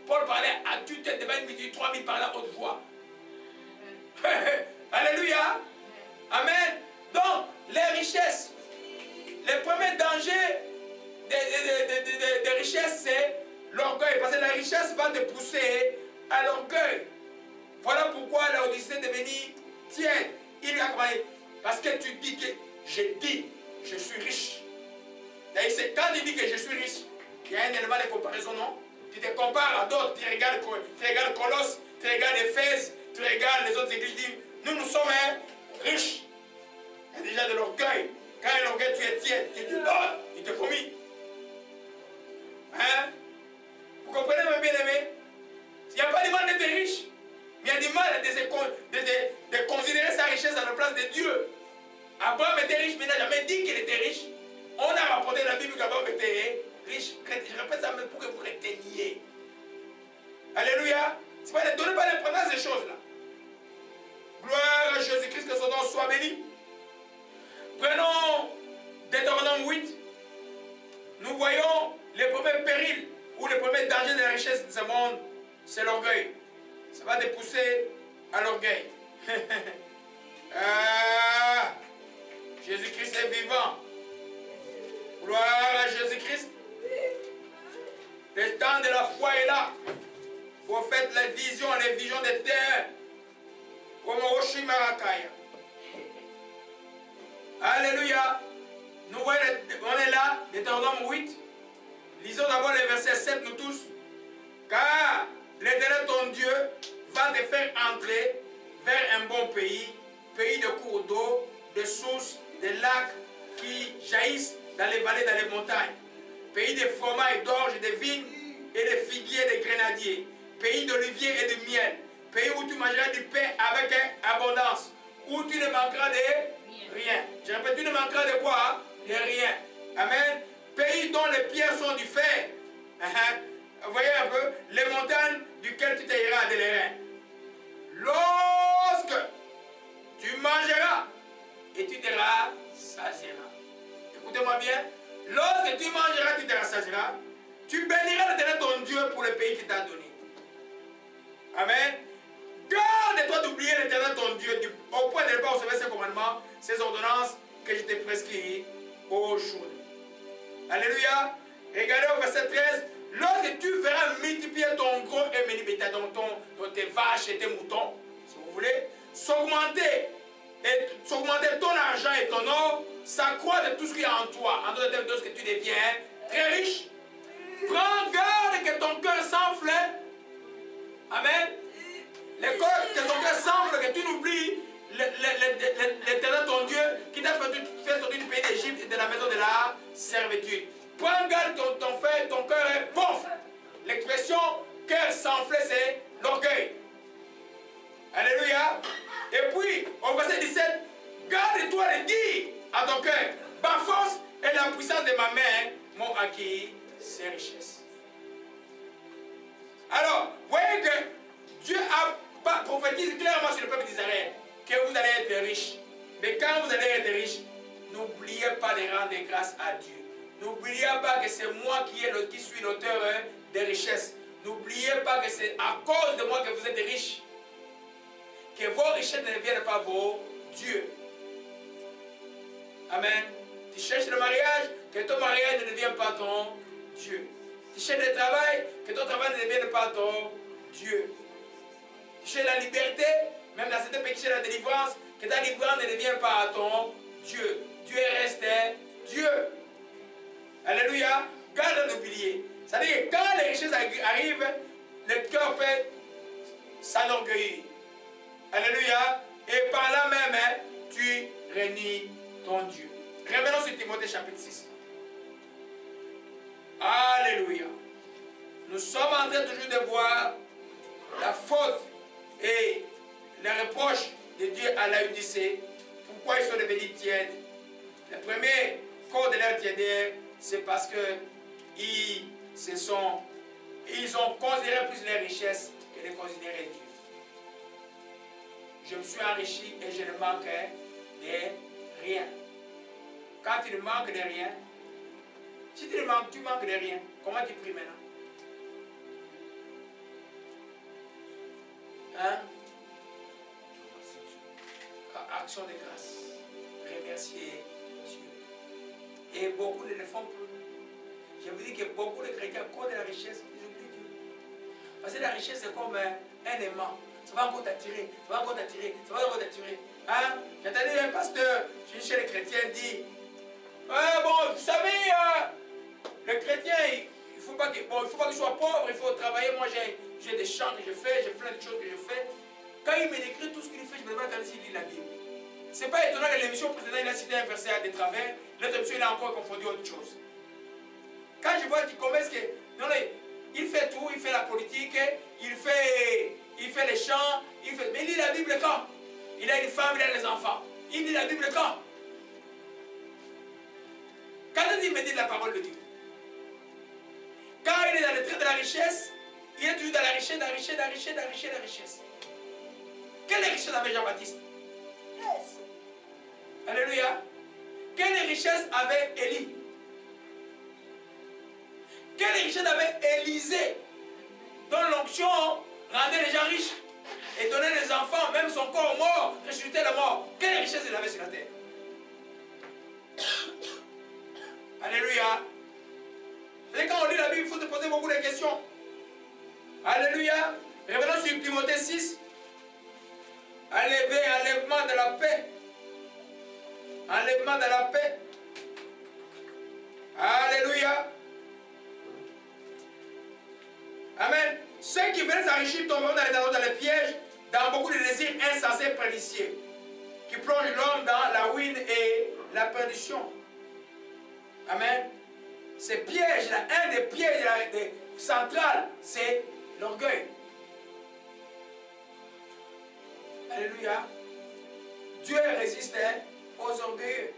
Paul parlait à tue-tête devant une multitude, 3000 parlaient à haute voix. Alléluia. Amen. Donc, les richesses, les premiers dangers des richesses, c'est l'orgueil. Parce que la richesse va te pousser à l'orgueil. Voilà pourquoi la Odyssée est devenue tiède. Il a commencé. Parce que tu dis que je suis riche. Quand tu dis que je suis riche, il y a un élément de comparaison, non? Tu te compares à d'autres. Tu regardes Colosse, tu regardes Éphèse, tu regardes les autres églises. Nous sommes riches. Il y a déjà de l'orgueil. Quand il y a l'orgueil, tu es tiède. Tu dis, oh, il te promis. Hein? Vous comprenez, mes bien-aimés? Il n'y a pas de mal d'être riche. Mais il y a du mal de considérer sa richesse à la place de Dieu. Abraham était riche, mais il n'a jamais dit qu'il était riche. On a rapporté dans la Bible qu'Abraham était riche. Je répète ça même pour que vous reteniez. Alléluia. C'est pas ne donnez pas l'importance ces choses-là. Gloire à Jésus-Christ, que son nom soit béni. Prenons Deutéronome 8. Nous voyons les premiers périls ou les premiers dangers de la richesse de ce monde, c'est l'orgueil. Ça va te pousser à l'orgueil. Jésus-Christ est vivant. Gloire à Jésus-Christ. Le temps de la foi est là. Vous faites les visions des terres. Comme Oshimarakaya. Alléluia. Nous voyons, on est là, Deutéronome 8. Lisons d'abord les versets 7, nous tous. Car l'Éternel ton Dieu va te faire entrer vers un bon pays, pays de cours d'eau, de sources, de lacs qui jaillissent dans les vallées, dans les montagnes. Pays de fromages, d'orge, de vignes et de figuiers et de grenadiers. Pays d'oliviers et de miel. Pays où tu mangeras du pain avec abondance. Où tu ne manqueras de rien. Je répète, tu ne manqueras de quoi? De rien. Amen. Pays dont les pierres sont du fer. Vous voyez un peu, les montagnes duquel tu tailleras des reins. Lorsque tu mangeras et tu te rassasieras. Écoutez-moi bien. Lorsque tu mangeras, tu te rassasieras. Tu béniras l'Éternel ton Dieu pour le pays qu'il t'a donné. Amen. Garde-toi d'oublier l'Éternel ton Dieu au point de ne pas recevoir ses commandements, ses ordonnances que je t'ai prescrites aujourd'hui. Alléluia. Regardez au verset 13. Lorsque tu verras multiplier ton gros et menu bétail, donc tes vaches et tes moutons, si vous voulez, s'augmenter ton argent et ton or, s'accroître de tout ce qui est en toi, en d'autres termes, de ce que tu deviens très riche. Prends garde que ton cœur s'enfle. Amen. Que ton cœur s'enfle, que tu n'oublies l'Éternel ton Dieu qui t'a fait sortir du pays d'Égypte et de la maison de la servitude. Prends garde ton cœur est pauvre. L'expression cœur s'enflé, c'est l'orgueil. Alléluia. Et puis, au verset 17, garde-toi de dire à ton cœur, ma force et la puissance de ma main m'ont acquis ces richesses. Alors, vous voyez que Dieu a prophétisé clairement sur le peuple d'Israël que vous allez être riches. Mais quand vous allez être riches, n'oubliez pas de rendre grâce à Dieu. N'oubliez pas que c'est moi qui suis l'auteur des richesses. N'oubliez pas que c'est à cause de moi que vous êtes riches. Que vos richesses ne deviennent pas vos dieux. Amen. Tu cherches le mariage, que ton mariage ne devienne pas ton Dieu. Tu cherches le travail, que ton travail ne devienne pas ton Dieu. Tu cherches la liberté, même dans certains pays, tu cherches la délivrance, que ta délivrance ne devienne pas ton Dieu. Dieu reste Dieu. Alléluia. Garde l'oublier. C'est-à-dire que quand les richesses arrivent, le cœur peut s'enorgueillir. Alléluia. Et par là même, tu réunis ton Dieu. Revenons sur Timothée chapitre 6. Alléluia. Nous sommes en train toujours de voir la faute et les reproches de Dieu à la Odyssée. Pourquoi ils sont devenus tièdes. Le premier cause de leur tiédeur, c'est parce que ils ont considéré plus les richesses que de considérer Dieu. Je me suis enrichi et je ne manque de rien. Quand tu ne manques de rien, si tu manques de rien, comment tu pries maintenant? Hein? Action de grâce. Remercier Dieu. Et beaucoup ne le font plus. Je vous dis que beaucoup de chrétiens, à cause de la richesse, ils oublient Dieu. Parce que la richesse, c'est comme un aimant. Ça va encore t'attirer, ça va encore t'attirer, ça va encore t'attirer. Hein? J'ai entendu un pasteur, chez les chrétiens, dit bon, vous savez, le chrétien, il ne faut pas qu'il soit pauvre, il faut travailler. Moi, j'ai des chants que je fais, j'ai plein de choses que je fais. Quand il me décrit tout ce qu'il fait, je me demande quand il lit la Bible. Ce n'est pas étonnant que l'émission précédente, il a cité un verset à des travers, l'autre émission, il a encore confondu autre chose. Quand je vois qu'il commence que. Non, il fait tout, il fait la politique, il fait les chants, mais il lit la Bible quand? Il a une femme, il a des enfants. Il lit la Bible quand? Quand il me dit la parole de Dieu. Quand il est dans le trait de la richesse, il est toujours dans la richesse, dans la richesse, dans la richesse, dans la richesse, dans la richesse. Quelle richesse avait Jean-Baptiste? Yes. Alléluia. Quelle richesse avait Élie? Quelle richesse avait Élisée? Dont l'onction rendait les gens riches et donnait les enfants, même son corps mort, ressuscitait la mort. Quelle richesse il avait sur la terre? Alléluia. Et quand on lit la Bible, il faut se poser beaucoup de questions. Alléluia. Revenons sur Timothée 6. Enlèvement de la paix. Enlèvement de la paix. Alléluia. Amen. Ceux qui veulent s'enrichir tomberont dans les pièges, dans beaucoup de désirs insensés pernicieux, qui plongent l'homme dans la ruine et la perdition. Amen. Ces pièges-là, un des pièges centrales, c'est l'orgueil. Alléluia. Dieu résiste aux orgueilleux.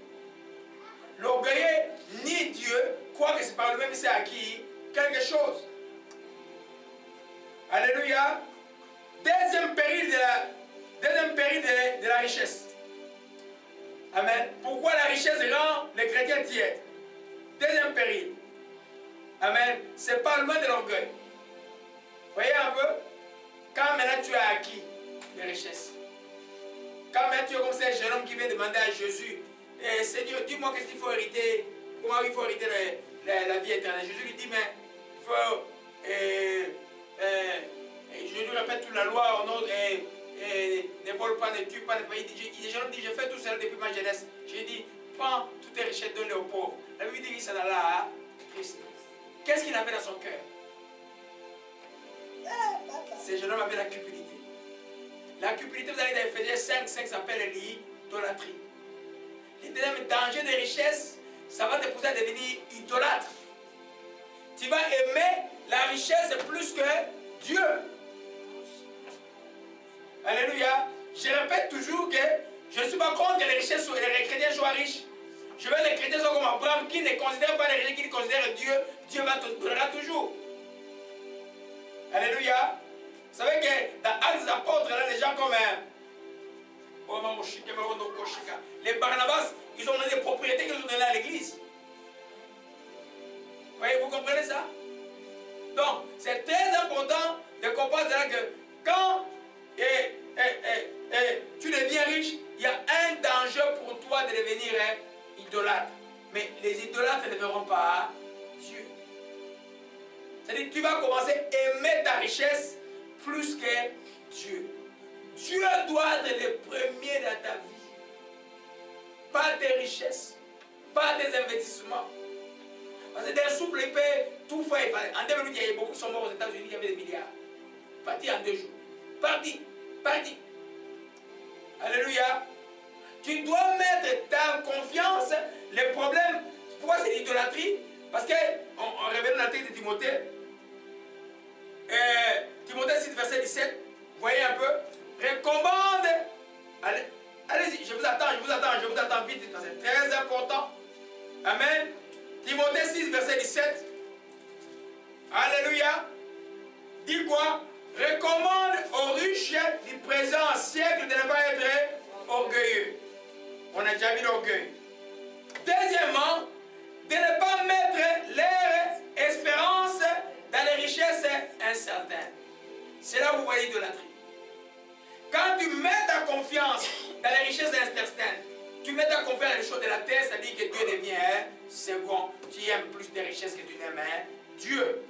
L'orgueilleux nie Dieu, quoique c'est par lui-même c'est acquis quelque chose. Alléluia. Deuxième péril de la richesse. Amen. Pourquoi la richesse rend les chrétiens tièdes? Deuxième péril. Amen. C'est pas loin de l'orgueil. Voyez un peu? Quand maintenant tu as acquis les richesses. Quand maintenant tu es comme ça, un jeune homme qui vient demander à Jésus, Seigneur, dis-moi qu'est-ce qu'il faut hériter, comment il faut hériter la vie éternelle. Jésus lui dit, mais il faut... je lui répète toute la loi, ne vole pas, ne tue pas, il dit, jeune homme dit, je fais tout cela depuis ma jeunesse. J'ai dit, prends toutes tes richesses, donne-les aux pauvres. La Bible dit qu'il s'en alla à Christ. Qu'est-ce qu'il avait dans son cœur? Ce jeune homme avait la cupidité. La cupidité, vous allez dans Ephésiens 5 s'appelle l'idolâtrie. Le deuxième danger des richesses, ça va te pousser à devenir idolâtre. Tu vas aimer la richesse plus que Dieu. Alléluia. Je répète toujours que je ne suis pas contre que les chrétiens soient riches. Je veux que les chrétiens soient comme Abraham qui ne considèrent pas les richesses, qui considèrent Dieu. Dieu va te donnera toujours. Alléluia. Vous savez que dans Actes des Apôtres, là, les gens comme les Barnabas, ils ont donné des propriétés qu'ils ont données à l'église. Voyez, vous comprenez ça? Donc, c'est très important de comprendre que quand tu deviens riche, il y a un danger pour toi de devenir idolâtre. Mais les idolâtres ne verront pas Dieu. C'est-à-dire que tu vas commencer à aimer ta richesse plus que Dieu. Dieu doit être le premier dans ta vie. Pas tes richesses, pas tes investissements. Parce que d'un souffle, il peut tout faire. En 2008, il y a beaucoup qui sont morts aux États-Unis qui avaient des milliards. Parti en 2 jours. Parti. Alléluia. Tu dois mettre ta confiance. Le problème, pourquoi c'est l'idolâtrie? Parce qu'on révèle la tête de Timothée. Timothée 6, verset 17. Vous voyez un peu? Recommande. Allez-y, je vous attends vite. C'est très important. Amen. Timothée 6, verset 17. Alléluia. Dit quoi? Recommande aux riches du présent siècle de ne pas être orgueilleux. On a déjà vu l'orgueil. Deuxièmement, de ne pas mettre leur espérance dans les richesses incertaines. C'est là où vous voyez l'idolâtrie. Quand tu mets ta confiance dans les richesses incertaines, tu mets ta confiance dans les choses de la terre, ça dit que Dieu devient second. Tu aimes plus tes richesses que tu n'aimes Dieu.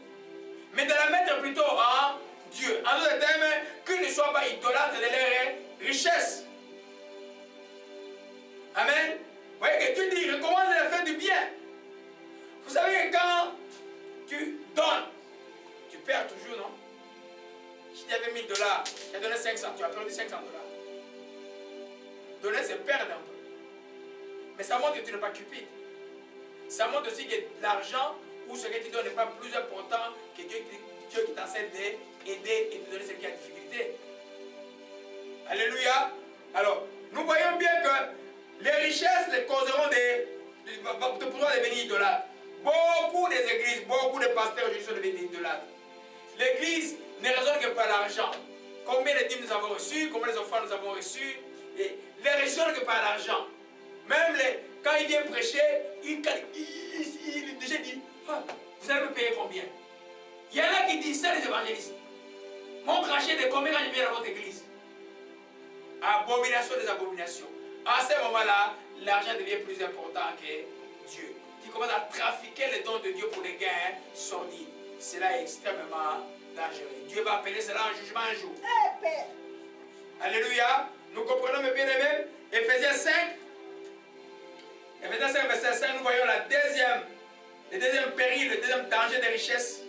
Mais de la mettre plutôt en Dieu. En d'autres termes, qu'ils ne soient pas idolâtres de leurs richesses. Amen. Vous voyez que Dieu dit, recommande de faire du bien. Vous savez que quand tu donnes, tu perds toujours, non? Si tu avais 1000 $, tu as donné 500, tu as perdu 500 $. Donner, c'est perdre un peu. Mais ça montre que tu n'es pas cupide. Ça montre aussi que l'argent ou ce que tu donnes n'est pas plus important que Dieu qui t'enseigne d'aider et de donner ce qui a difficulté. Alléluia. Alors, nous voyons bien que les richesses les causeront te pourront devenir idolâtres. Beaucoup des églises, beaucoup de pasteurs aujourd'hui sont devenus idolâtres. L'église ne raisonne que par l'argent. Combien de dîmes nous avons reçus, combien de offrandes nous avons reçus. Et ne raisonne que par l'argent. Même quand il vient prêcher, il déjà dit, ah, vous allez me payer combien? Il y en a qui disent ça, les évangélistes. Mon crachet de combien quand je viens dans votre église? Abomination des abominations. À ce moment-là, l'argent devient plus important que Dieu. Tu commences à trafiquer les dons de Dieu pour les gains sordides. Cela est extrêmement dangereux. Dieu va appeler cela un jugement un jour. Alléluia. Nous comprenons, mes bien-aimés. Éphésiens 5. Éphésiens 5, verset 5, nous voyons le deuxième péril, le deuxième danger des richesses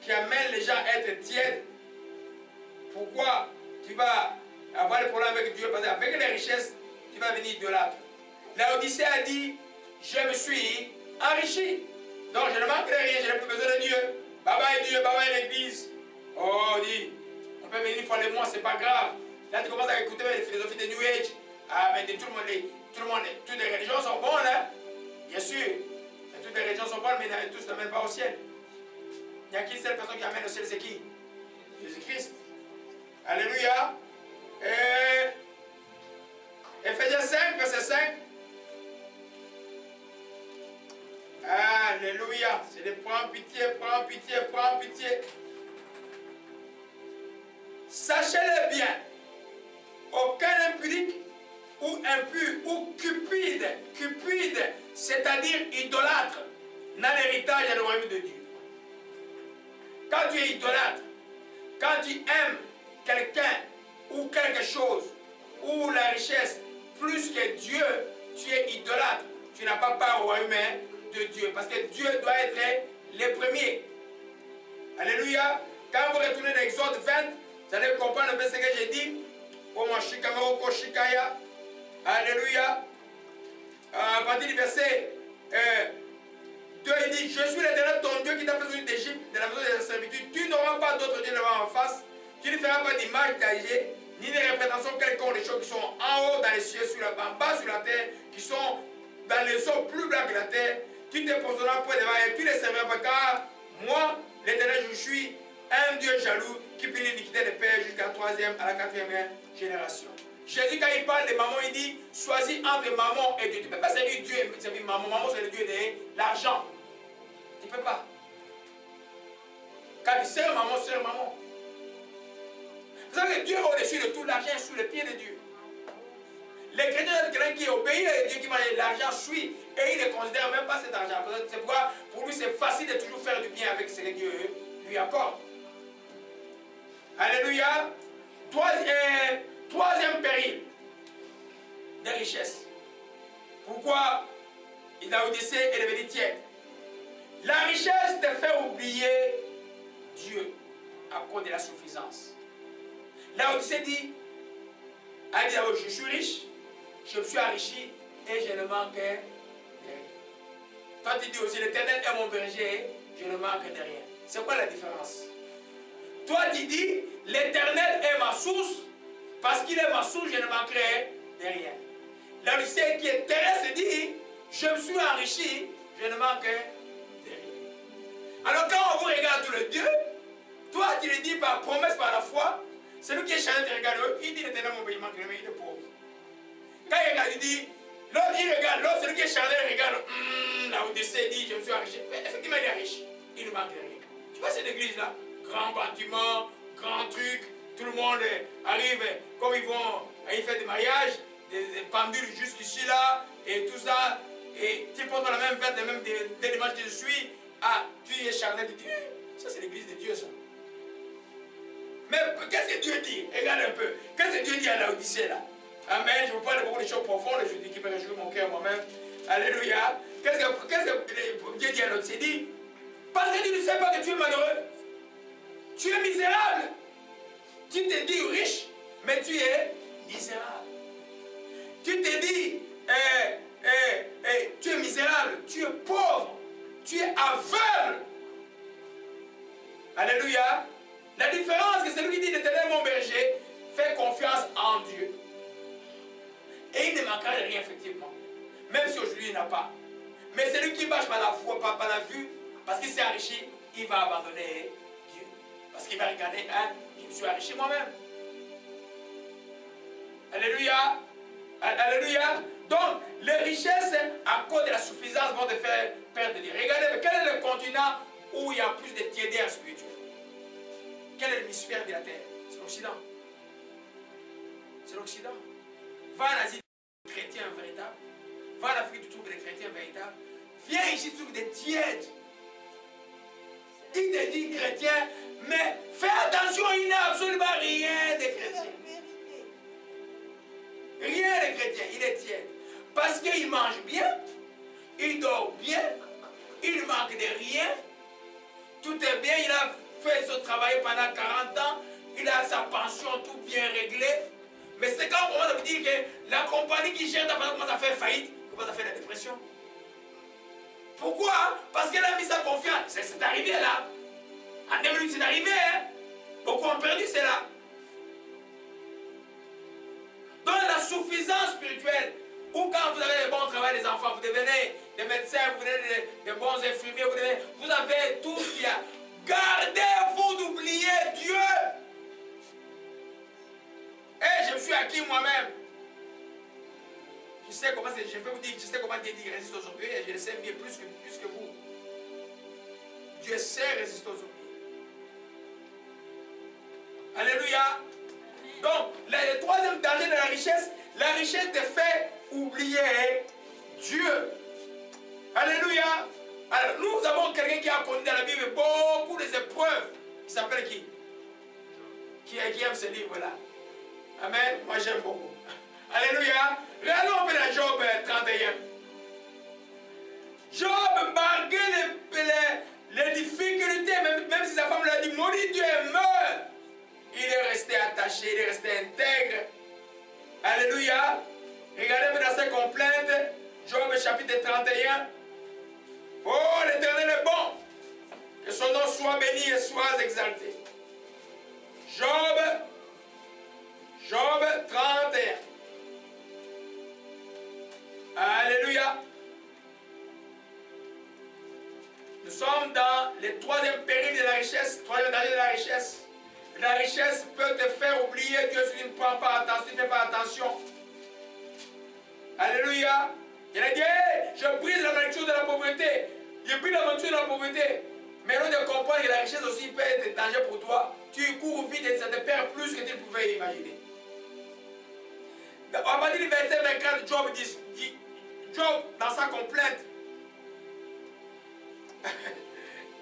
qui amène les gens à être tièdes. Pourquoi tu vas avoir des problèmes avec Dieu? Parce qu'avec les richesses, tu vas venir idolâtre. L'Odyssée a dit, je me suis enrichi. Donc je ne manque de rien, je n'ai plus besoin de Dieu. Bye bye Dieu, bye bye l'église. Oh, dit, on peut venir une fois les mois, c'est pas grave. Là tu commences à écouter les philosophies de New Age. Ah, mais toutes les religions sont bonnes, hein? Bien sûr. Mais toutes les religions sont bonnes, mais tous n'amènent pas au ciel. Il n'y a qu'une seule personne qui amène au ciel, c'est qui? Jésus-Christ. Alléluia. Éphésiens 5, verset 5. Alléluia. C'est de prendre pitié, prendre pitié, prendre pitié. Sachez-le bien. Aucun impudique ou impur ou cupide, c'est-à-dire idolâtre, n'a l'héritage dans le royaume de Dieu. Quand tu es idolâtre, quand tu aimes quelqu'un ou quelque chose, ou la richesse, plus que Dieu, tu es idolâtre. Tu n'as pas part au royaume de Dieu. Parce que Dieu doit être le premier. Alléluia. Quand vous retournez dans Exode 20, vous allez comprendre un peu ce que j'ai dit. Alléluia. À partir du verset 2, il dit, je suis l'Éternel ton Dieu qui t'a fait sortir d'Égypte, de la maison de la servitude. Tu n'auras pas d'autre Dieu devant en face. Tu ne feras pas d'image taillée, ni de représentation quelconque des choses qui sont en haut dans les cieux, en bas sur la terre, qui sont dans les eaux plus blancs que la terre. Tu te poseras point devant elle, tu ne les serviras pas, car moi, l'Éternel, je suis un Dieu jaloux qui punit l'iniquité des pères jusqu'à la 3e, à la 4e génération. Jésus, quand il parle de maman, il dit, choisis entre maman et Dieu. Tu ne peux pas servir Dieu et servir maman. Maman, c'est le Dieu de l'argent. Tu ne peux pas. Quand tu sers maman, sers maman. Vous savez que Dieu est au-dessus de tout, l'argent est sous les pieds de Dieu. Les chrétiens, c'est quelqu'un qui obéit à Dieu, qui mange l'argent, suit, et il ne considère même pas cet argent. C'est pourquoi, pour lui, c'est facile de toujours faire du bien avec ce que Dieu lui accorde. Alléluia. Troisième péril des richesses. Pourquoi la Odyssée est devenue tiède? La richesse te fait oublier Dieu à cause de la suffisance. La Odyssée dit, je suis riche, je me suis enrichi et je ne manque de rien. Toi tu dis aussi, l'Éternel est mon berger, je ne manque de rien. C'est quoi la différence? Toi tu dis, l'Éternel est ma source, parce qu'il est ma source, je ne manquerai de rien. La Odyssée qui est terrestre dit, je me suis enrichi, je ne manque de rien. Alors quand on vous regarde tous les deux, toi tu le dis par promesse, par la foi, celui qui est chargé de regarder, il dit l'éternel mon pays manque de rien, mais il est pauvre. Quand il regarde, il dit, l'autre il regarde, l'autre celui qui est chargé regarde, là où Odyssée dit, je me suis enrichi. Mais effectivement il est riche, il ne manque de rien. Tu vois cette église là, grand bâtiment, grand truc, tout le monde arrive, comme ils vont, ils font des mariages, des pendules jusqu'ici là, et tout ça, et tu portes la même veste, les mêmes éléments que je suis, ah, tu es charnel, tu dis, ça c'est l'église de Dieu ça. Mais qu'est-ce que Dieu dit? Regarde un peu, qu'est-ce que Dieu dit à la Odyssée là? Amen, je vous parle de beaucoup de choses profondes, je dis qu'il me réjouit mon cœur moi-même. Alléluia. Qu'est-ce que Dieu dit à l'Odyssée? Il dit, parce que tu ne sais pas que tu es malheureux, tu es misérable. Tu te dis riche, mais tu es misérable. Tu te dis, tu es misérable, tu es pauvre, tu es aveugle. Alléluia. La différence, c'est que celui qui dit l'éternel mon berger fait confiance en Dieu. Et il ne manquera de rien, effectivement. Même si aujourd'hui il n'a pas. Mais celui qui marche par la foi, par la vue, parce qu'il s'est enrichi, il va abandonner Dieu. Parce qu'il va regarder, je me suis enrichi moi-même. Alléluia. Alléluia. Donc, les richesses, à cause de la suffisance, vont te faire perdre Dieu. Regardez, quel est le continent où il y a plus de tiédeur spirituel? Quel est l'hémisphère de la terre? C'est l'Occident. C'est l'Occident. Va en Asie, des chrétiens véritables. Va en Afrique, tu trouves des chrétiens véritables. Viens ici, tu trouves des tièdes. Il te dit chrétien, mais fais attention, il n'a absolument rien de chrétien. Rien de chrétien, il est tiède. Parce qu'il mange bien, il dort bien, il ne manque de rien, tout est bien, il a fait son travail pendant 40 ans, il a sa pension tout bien réglé. Mais c'est quand on commence à me dire que la compagnie qui gère ta pension commence à faire faillite, commence à faire la dépression. Pourquoi? Parce qu'elle a mis sa confiance. C'est arrivé là. En 2 minutes, c'est arrivé. Hein? Beaucoup ont perdu, c'est là. Dans la suffisance spirituelle, ou quand vous avez des bons travail, les enfants, vous devenez des médecins, vous devenez des bons infirmiers, vous avez tout ce qu'il y a. Gardez-vous d'oublier Dieu. Et je me suis acquis moi-même. Je sais comment c'est, je peux vous dire, je sais comment Dieu dit résiste aux orgueils, et je le sais mieux plus que vous. Dieu sait résister aux orgueils. Alléluia. Donc, le troisième danger de la richesse te fait oublier Dieu. Alléluia. Alors, nous avons quelqu'un qui a connu dans la Bible beaucoup d'épreuves. Il s'appelle qui? Qui aime ce livre-là? Amen. Moi, j'aime beaucoup. Alléluia. Regardons un peu dans Job 31. Job, malgré les difficultés, même si sa femme lui a dit, maudit Dieu et meurt, il est resté attaché, il est resté intègre. Alléluia. Regardez dans ses complaintes, Job chapitre 31. Oh, l'Éternel est bon. Que son nom soit béni et soit exalté. Job 31. Alléluia. Nous sommes dans le troisième péril de la richesse, troisième danger de la richesse. La richesse peut te faire oublier Dieu si tu ne prends pas attention, tu ne fais pas attention. Alléluia. Il a dit, hey, je brise la nature de la pauvreté. Je brise la nature de la pauvreté. Mais l'on de comprendre que la richesse aussi peut être un danger pour toi. Tu cours vite et ça te perd plus que tu ne pouvais imaginer. À partir du verset 24, Job dit, Job, dans sa complainte,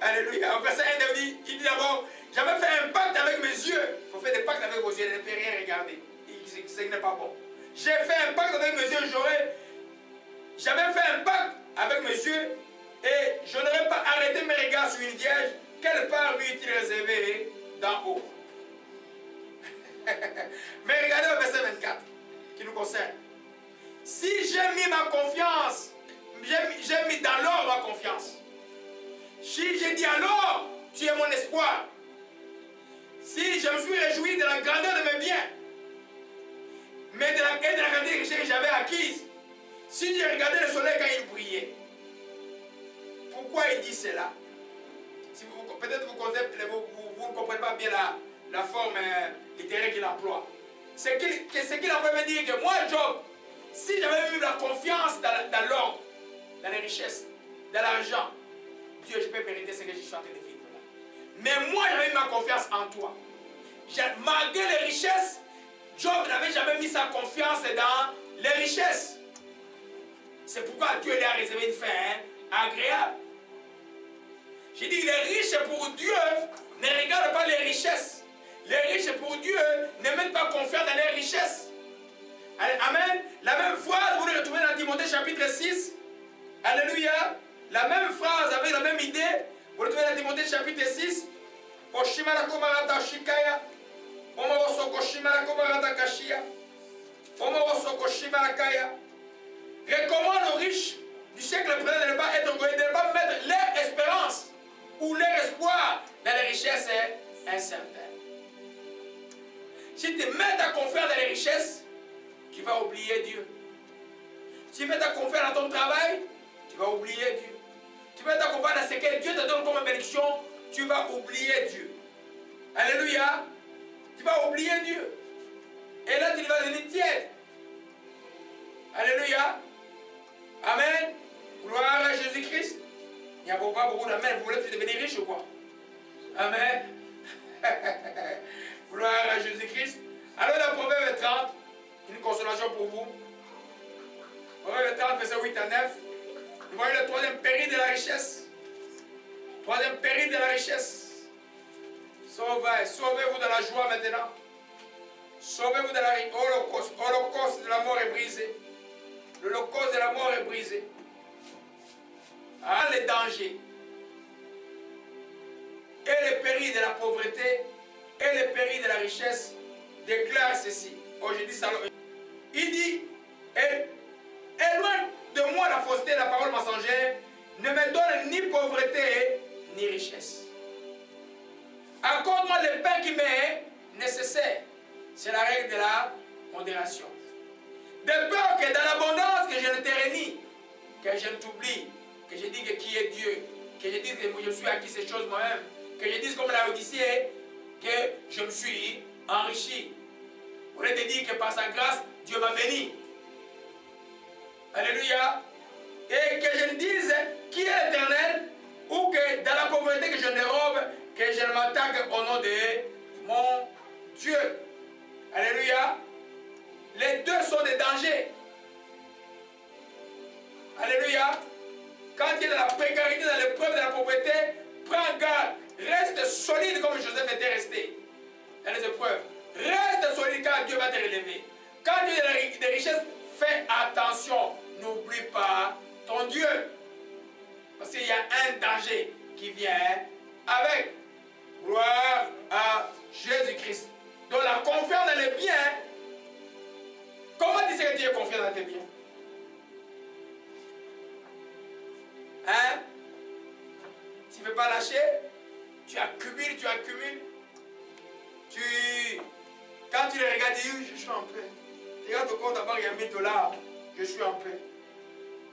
alléluia, au verset 1, il dit d'abord, j'avais fait un pacte avec mes yeux. Il faut faire des pactes avec vos yeux, ne peut rien regarder. Ce n'est pas bon. J'ai fait un pacte avec mes yeux, j'avais fait un pacte avec mes yeux et je n'aurais pas arrêté mes regards sur une vierge. Quelle part lui est-il réservé d'en haut? Mais regardez le verset 24 qui nous concerne. Si j'ai mis ma confiance, j'ai mis dans l'or ma confiance. Si j'ai dit alors, tu es mon espoir. Si je me suis réjoui de la grandeur de mes biens, mais de la grandeur que j'avais acquise. Si j'ai regardé le soleil quand il brillait, pourquoi il dit cela? Si peut-être vous ne comprenez pas bien la forme littéraire qu'il emploie. Ce qu'il emploie veut dire que moi, Job, si j'avais eu la confiance dans l'or, dans les richesses, dans l'argent, Dieu, je peux mériter ce que je suis en train de vivre là. Mais moi, j'avais eu ma confiance en toi. Malgré les richesses, Job n'avait jamais mis sa confiance dans les richesses. C'est pourquoi Dieu lui a réservé une fin agréable. J'ai dit, les riches pour Dieu ne regardent pas les richesses. Les riches pour Dieu ne mettent pas confiance dans les richesses. Amen. La même phrase, vous le retrouvez dans Timothée chapitre 6. Alléluia. La même phrase avec la même idée, vous le trouvez dans Timothée chapitre 6. Oshimara komarata shikaya. Omaroso koshimara komarata kashia. Omaroso koshimara kaya. Recommande aux riches du siècle présent de ne pas être orgueilleux, de ne pas mettre leur espérance ou leur espoir dans les richesses incertaines. Si tu mets ta confiance dans les richesses, tu vas oublier Dieu. Si tu mets ta confiance dans ton travail, tu vas oublier Dieu. Tu mets ta confiance dans ce que Dieu te donne comme bénédiction, tu vas oublier Dieu. Alléluia. Tu vas oublier Dieu. Et là, tu vas devenir tiède. Alléluia. Amen. Gloire à Jésus-Christ. Il n'y a pas beaucoup d'amen. Vous voulez devenir riche ou quoi? Amen. Gloire à Jésus-Christ. Alors dans Proverbe 30, une consolation pour vous. Proverbe 30, verset 8 à 9. Nous voyons le troisième péril de la richesse. Troisième péril de la richesse. Sauvez-vous de la joie maintenant. Sauvez-vous de la holocauste. Holocauste de la mort est brisé. L'holocauste de la mort est brisé. Ah, les dangers et les périls de la pauvreté et les périls de la richesse déclarent ceci. Aujourd'hui, il dit, éloigne de moi la fausseté de la parole mensongère, ne me donne ni pauvreté ni richesse. Accorde-moi le pain qui m'est nécessaire. C'est la règle de la modération. De peur que dans l'abondance, que je ne te renie, que je ne t'oublie, que je dise qui est Dieu, que je dise que je suis acquis ces choses moi-même, que je dise comme la Odyssée, que je me suis enrichi. Vous voulez te dire que par sa grâce, Dieu m'a béni. Alléluia. Et que je ne dise qui est l'Éternel, ou que dans la pauvreté que je dérobe, que je ne m'attaque au nom de mon Dieu. Alléluia. Les deux sont des dangers. Alléluia. Quand tu es dans la précarité, dans l'épreuve de la pauvreté, prends garde. Reste solide comme Joseph était resté dans les épreuves. Reste solide car Dieu va te relever. Quand tu es dans des richesses, fais attention. N'oublie pas ton Dieu. Parce qu'il y a un danger qui vient avec. Gloire à Jésus-Christ. Donc la confiance dans les biens. Comment tu sais que tu es confiant dans tes biens? Hein? Tu ne veux pas lâcher? Tu accumules, tu accumules. Quand tu les regardes, tu dis, je suis en paix. Tu regardes ton compte d'abord, il y a 1000 $, je suis en paix.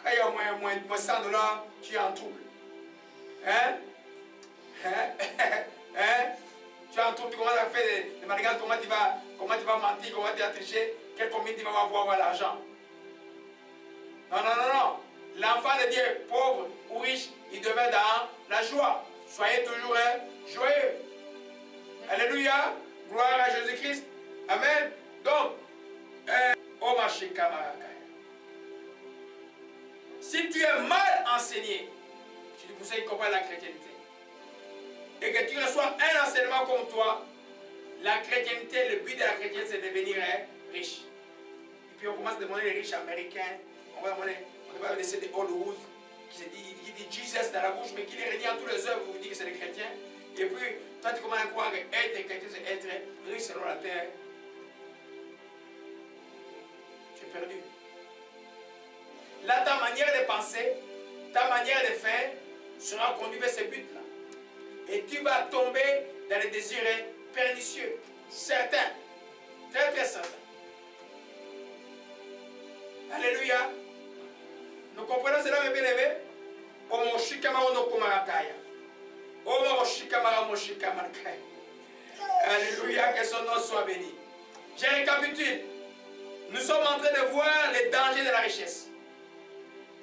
Quand il y a moins 100 $, tu es en trouble. Hein? Hein? Tu es en trouble, tu commences à faire des manigances, comment tu vas mentir, comment tu vas tricher, quel combien tu vas avoir l'argent. Non, non, non, non. L'enfant de Dieu, pauvre ou riche, il demeure dans la joie. Soyez toujours joyeux. Alléluia. Gloire à Jésus-Christ. Amen. Donc, si tu es mal enseigné, je te conseille de comprendre la chrétienté. Et que tu reçois un enseignement comme toi, la chrétienté, le but de la chrétienté, c'est de devenir riche. Et puis on commence à demander les riches américains, on va laisser des Hollywood, qui dit Jesus dans la bouche, mais qui les renie en tous les œuvres, vous dites que c'est des chrétiens. Et puis, toi tu commences à croire que être chrétien, c'est être riche selon la terre. Tu es perdu. Là, ta manière de penser, ta manière de faire, sera conduite vers ce but-là. Et tu vas tomber dans les désirs pernicieux. Certains. Très très certains. Alléluia. comprenez cela, mes bien-aimés? Alléluia, que son nom soit béni. Je récapitule. Nous sommes en train de voir les dangers de la richesse.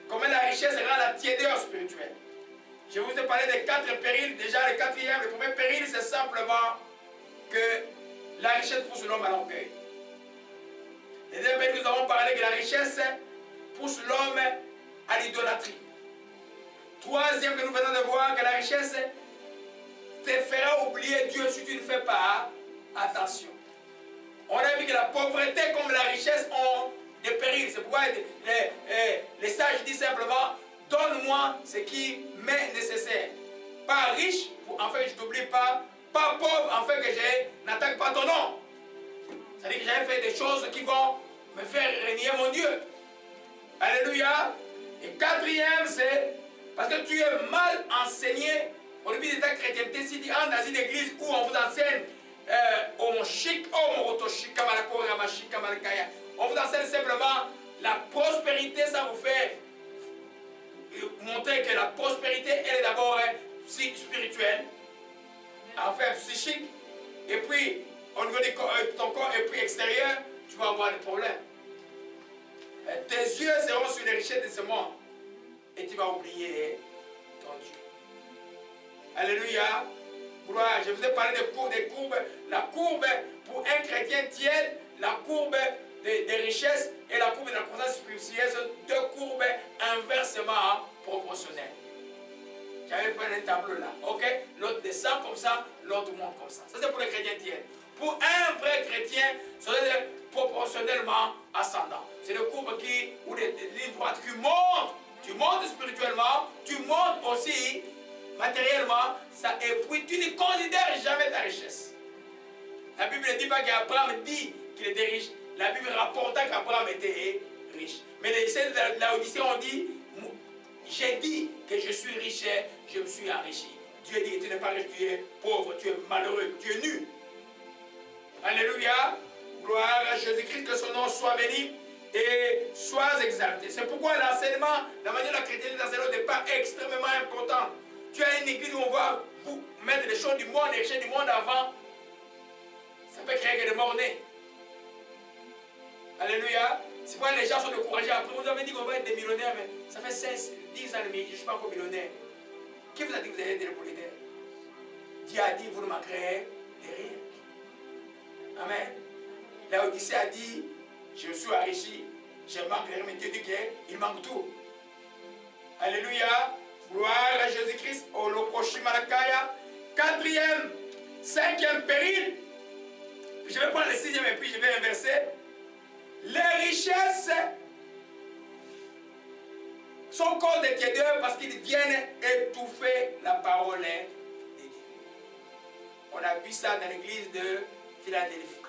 Comment la richesse rend la tiédeur spirituelle. Je vous ai parlé des 4 périls. Déjà, le 4e, le premier péril, c'est simplement que la richesse pousse l'homme à l'orgueil. Le deuxième péril, nous avons parlé que la richesse pousse l'homme à l'idolâtrie. Troisième que nous venons de voir, que la richesse te fera oublier Dieu si tu ne fais pas attention. On a vu que la pauvreté comme la richesse ont des périls. C'est pourquoi les sages disent simplement, donne-moi ce qui m'est nécessaire. Pas riche, en fait que je ne t'oublie pas. Pas pauvre, en fait que je n'attaque pas ton nom. C'est-à-dire que j'avais fait des choses qui vont me faire régner mon Dieu. Alléluia. Et quatrième, c'est parce que tu es mal enseigné au début de ta chrétienté. Si tu entres dans une église où on vous enseigne on vous enseigne simplement la prospérité, ça vous fait montrer que la prospérité, elle est d'abord spirituelle, en fait psychique, et puis au niveau de ton corps et puis extérieur, tu vas avoir des problèmes. Tes yeux seront sur les richesses de ce monde et tu vas oublier ton Dieu. Alléluia. Gloire. Je vous ai parlé des courbes. La courbe pour un chrétien tiède, la courbe des richesses et la courbe de la croissance spirituelle sont 2 courbes inversement proportionnelles. J'avais fait un tableau là. Ok? L'autre descend comme ça, l'autre monte comme ça. Ça c'est pour les chrétiens tièdes. Pour un vrai chrétien, ça doit être proportionnellement ascendant. C'est le courbe où les lignes droites qui montent. Tu montes spirituellement, tu montes aussi matériellement, ça, et puis tu ne considères jamais ta richesse. La Bible ne dit pas qu'Abraham dit qu'il était riche. La Bible rapporta qu'Abraham était riche. Mais les disciples de Laodicée ont dit, j'ai dit que je suis riche, je me suis enrichi. Dieu dit que tu n'es pas riche, tu es pauvre, tu es malheureux, tu es nu. Alléluia. Gloire à Jésus-Christ, que son nom soit béni et soit exalté. C'est pourquoi l'enseignement, la manière de la chrétienté d'enseignement n'est pas extrêmement importante. Tu as une église où on va vous mettre les choses du monde, les richesses du monde avant. Ça peut créer que des morts-nés. Alléluia. C'est pourquoi les gens sont découragés. Après, vous avez dit qu'on va être des millionnaires, mais ça fait 16, 10 ans et je ne suis pas encore millionnaire. Qui vous a dit que vous allez être des millionnaires? Dieu a dit, vous ne manquerez de rien. Amen. Laodicée a dit, je me suis enrichi, je manque de rien, mais Dieu dit qu'il manque tout. Alléluia. Gloire à Jésus-Christ, au Lokoshimarakaya. 4e, 5e péril. Je vais prendre le 6e et puis je vais inverser. Les richesses sont cause des tiédeurs parce qu'ils viennent étouffer la parole de Dieu. On a vu ça dans l'église de Philadelphie.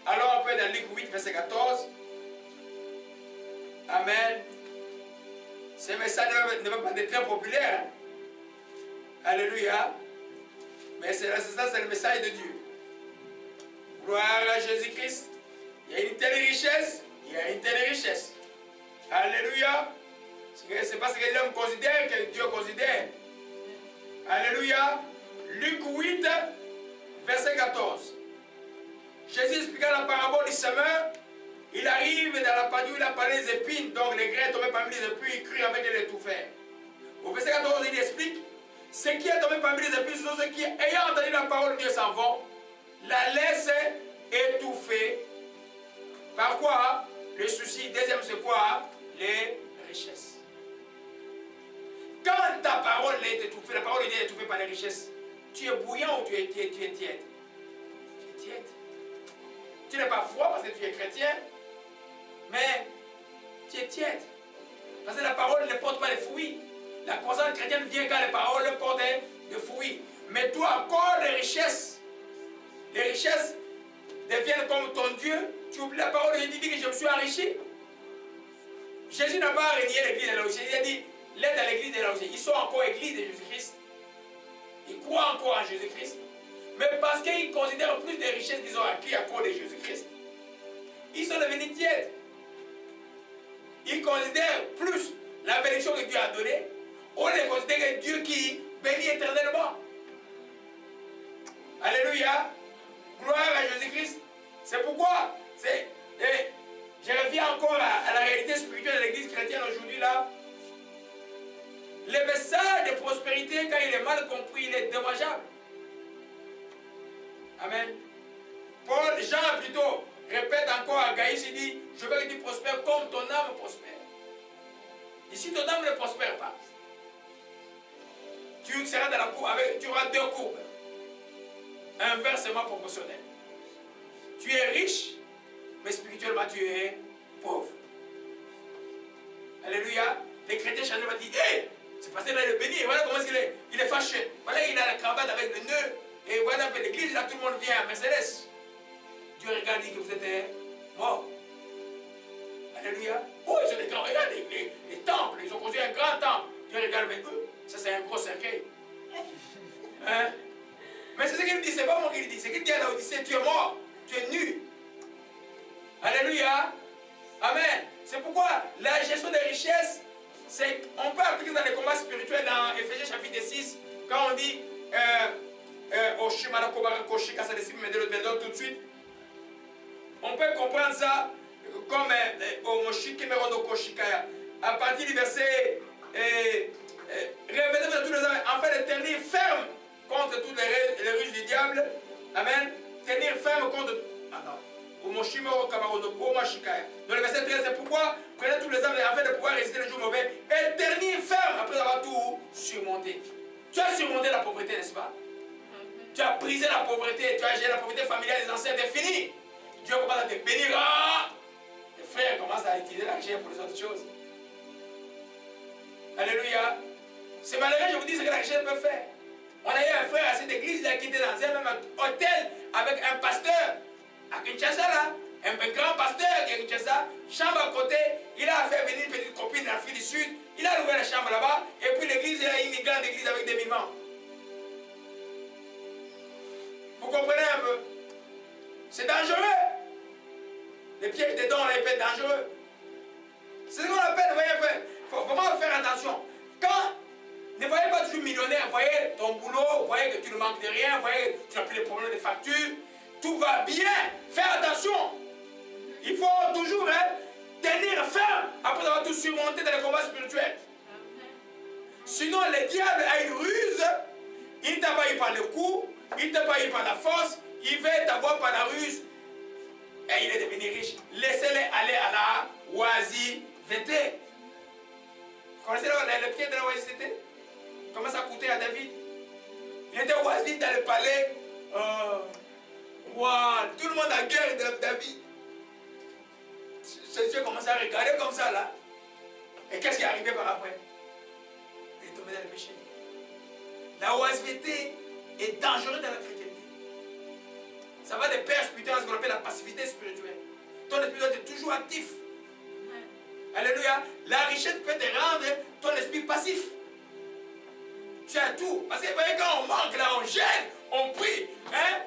Alors on peut dans Luc 8, verset 14. Amen. Ce message ne va pas être très populaire. Hein? Alléluia. Mais c'est ça, c'est le message de Dieu. Gloire à Jésus-Christ. Il y a une telle richesse, il y a une telle richesse. Alléluia. C'est pas ce que l'homme considère que Dieu considère. Alléluia. Luc 8, verset 14. Jésus expliqua la parabole du semeur. Il arrive dans la partie où il a parlé des épines, donc les grains tombés parmi les épines, il crie avec les étouffèrent. Au verset 14, il explique, ce qui est tombé parmi les épines, ce sont ceux qui, ayant entendu la parole de Dieu, s'en vont, la laissent étouffer. Par quoi? Le souci. Deuxième, c'est quoi? Les richesses. Quand ta parole est étouffée, la parole est étouffée par les richesses, tu es bouillant ou tu es tiède? Tu es tiède. Tu n'es pas froid parce que tu es chrétien, mais tu es tiède. Parce que la parole ne porte pas de fruits. La croissance chrétienne vient quand les paroles portent des fruits. Mais toi, encore les richesses deviennent comme ton Dieu. Tu oublies la parole et tu dis que je me suis enrichi. Jésus n'a pas régné l'église de Laodicée. Il a dit, l'aide à l'église de Laodicée. Ils sont encore église de Jésus-Christ. Ils croient encore en Jésus-Christ. Mais parce qu'ils considèrent plus de richesses qu'ils ont acquis à cause de Jésus-Christ, ils sont devenus tièdes. Ils considèrent plus la bénédiction que Dieu a donnée, on est considéré Dieu qui bénit éternellement. Alléluia. Gloire à Jésus-Christ. C'est pourquoi, je reviens encore à la réalité spirituelle de l'église chrétienne aujourd'hui là. Le message de prospérité, quand il est mal compris, il est dommageable. Amen. Jean plutôt répète encore à Gaïs, il dit, je veux que tu prospères comme ton âme prospère. Et si ton âme ne prospère pas, tu seras dans la courbe, tu auras deux courbes. Inversement proportionnel. Tu es riche, mais spirituellement tu es pauvre. Alléluia. Les chrétiens chantent, vont dire, hé, c'est parce qu'il est béni, voilà comment il est fâché. Voilà, il a la cravate avec le nœud. Et voilà un peu l'église, là tout le monde vient à Mercedes. Dieu regarde, dit que vous êtes mort. Alléluia. Oh, ils ont des grands, regarde les temples, ils ont construit un grand temple. Dieu regarde avec eux, ça c'est un gros cercueil. Hein? Mais c'est ce qu'il dit, c'est pas moi qui le dis, c'est qu'il dit à l'Odyssée, tu es mort, tu es nu. Alléluia. Amen. C'est pourquoi la gestion des richesses, on peut appliquer dans les combats spirituels dans Éphésiens chapitre 6, quand on dit tout de suite, on peut comprendre ça comme à partir du verset révélez de tous les hommes, afin de tenir ferme contre toutes les ruses du diable. Amen. Tenir ferme contre. Dans le verset 13, c'est pourquoi prenez tous les hommes afin de pouvoir résister le jour mauvais et tenir ferme après avoir tout surmonté. Tu as surmonté la pauvreté, n'est-ce pas? Tu as brisé la pauvreté, tu as géré la pauvreté familiale des anciens, c'est fini. Dieu commence à te bénir. Les frères commencent à utiliser l'argent pour les autres choses. Alléluia. C'est malheureux, je vous dis ce que l'argent peut faire. On a eu un frère à cette église là, qui était dans un même hôtel avec un pasteur à Kinshasa là. Un grand pasteur qui est à Kinshasa, chambre à côté, il a fait venir une petite copine d'Afrique du Sud, il a loué la chambre là-bas, et puis l'église, il a une grande église avec des mimans. Vous comprenez un peu? C'est dangereux. Les pièges des dons, on les appelle dangereux. C'est ce qu'on appelle, vous voyez un peu, il faut vraiment faire attention. Ne voyez pas toujours millionnaire, voyez ton boulot, voyez que tu ne manques de rien, voyez que tu n'as plus de problèmes de facture, tout va bien, fais attention. Il faut toujours tenir ferme après avoir tout surmonté dans les combats spirituels. Sinon, le diable a une ruse, il t'a pas eu par le coup, il t'a pas eu par la force, il veut t'avoir par la ruse et il est devenu riche. Laissez-les aller à la oisiveté. Vous connaissez le pied de la oisiveté? Comment ça coûtait à David? Il était oisif dans le palais. Wow, tout le monde a guerre de David. Ses yeux commençaient à regarder comme ça là. Et qu'est-ce qui est arrivé par après? Il est tombé dans le péché. La oisiveté est dangereuse dans la chrétienté. Ça va des pères spirituels, ce qu'on appelle la passivité spirituelle. Ton esprit doit être toujours actif. Alléluia. La richesse peut te rendre ton esprit passif. Tu as tout. Parce que vous voyez, quand on manque là, on gêne, on prie. Hein?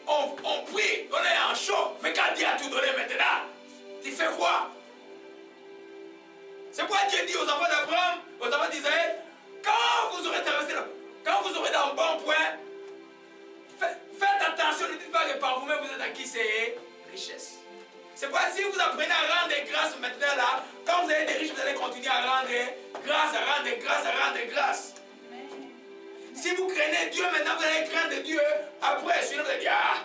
On prie, on est en chaud. Mais quand Dieu a tout donné maintenant, tu fais quoi? C'est pourquoi Dieu dit aux enfants d'Abraham, aux enfants d'Israël, quand vous aurez traversé là, quand vous aurez dans le bon point, faites attention, ne dites pas que par vous-même vous êtes acquis ces richesses. C'est pourquoi si vous apprenez à rendre grâce maintenant là, quand vous avez des riches, vous allez continuer à rendre grâce, à rendre grâce, à rendre grâce. Si vous craignez Dieu maintenant, vous allez craindre Dieu. Après, sinon vous allez dire, ah,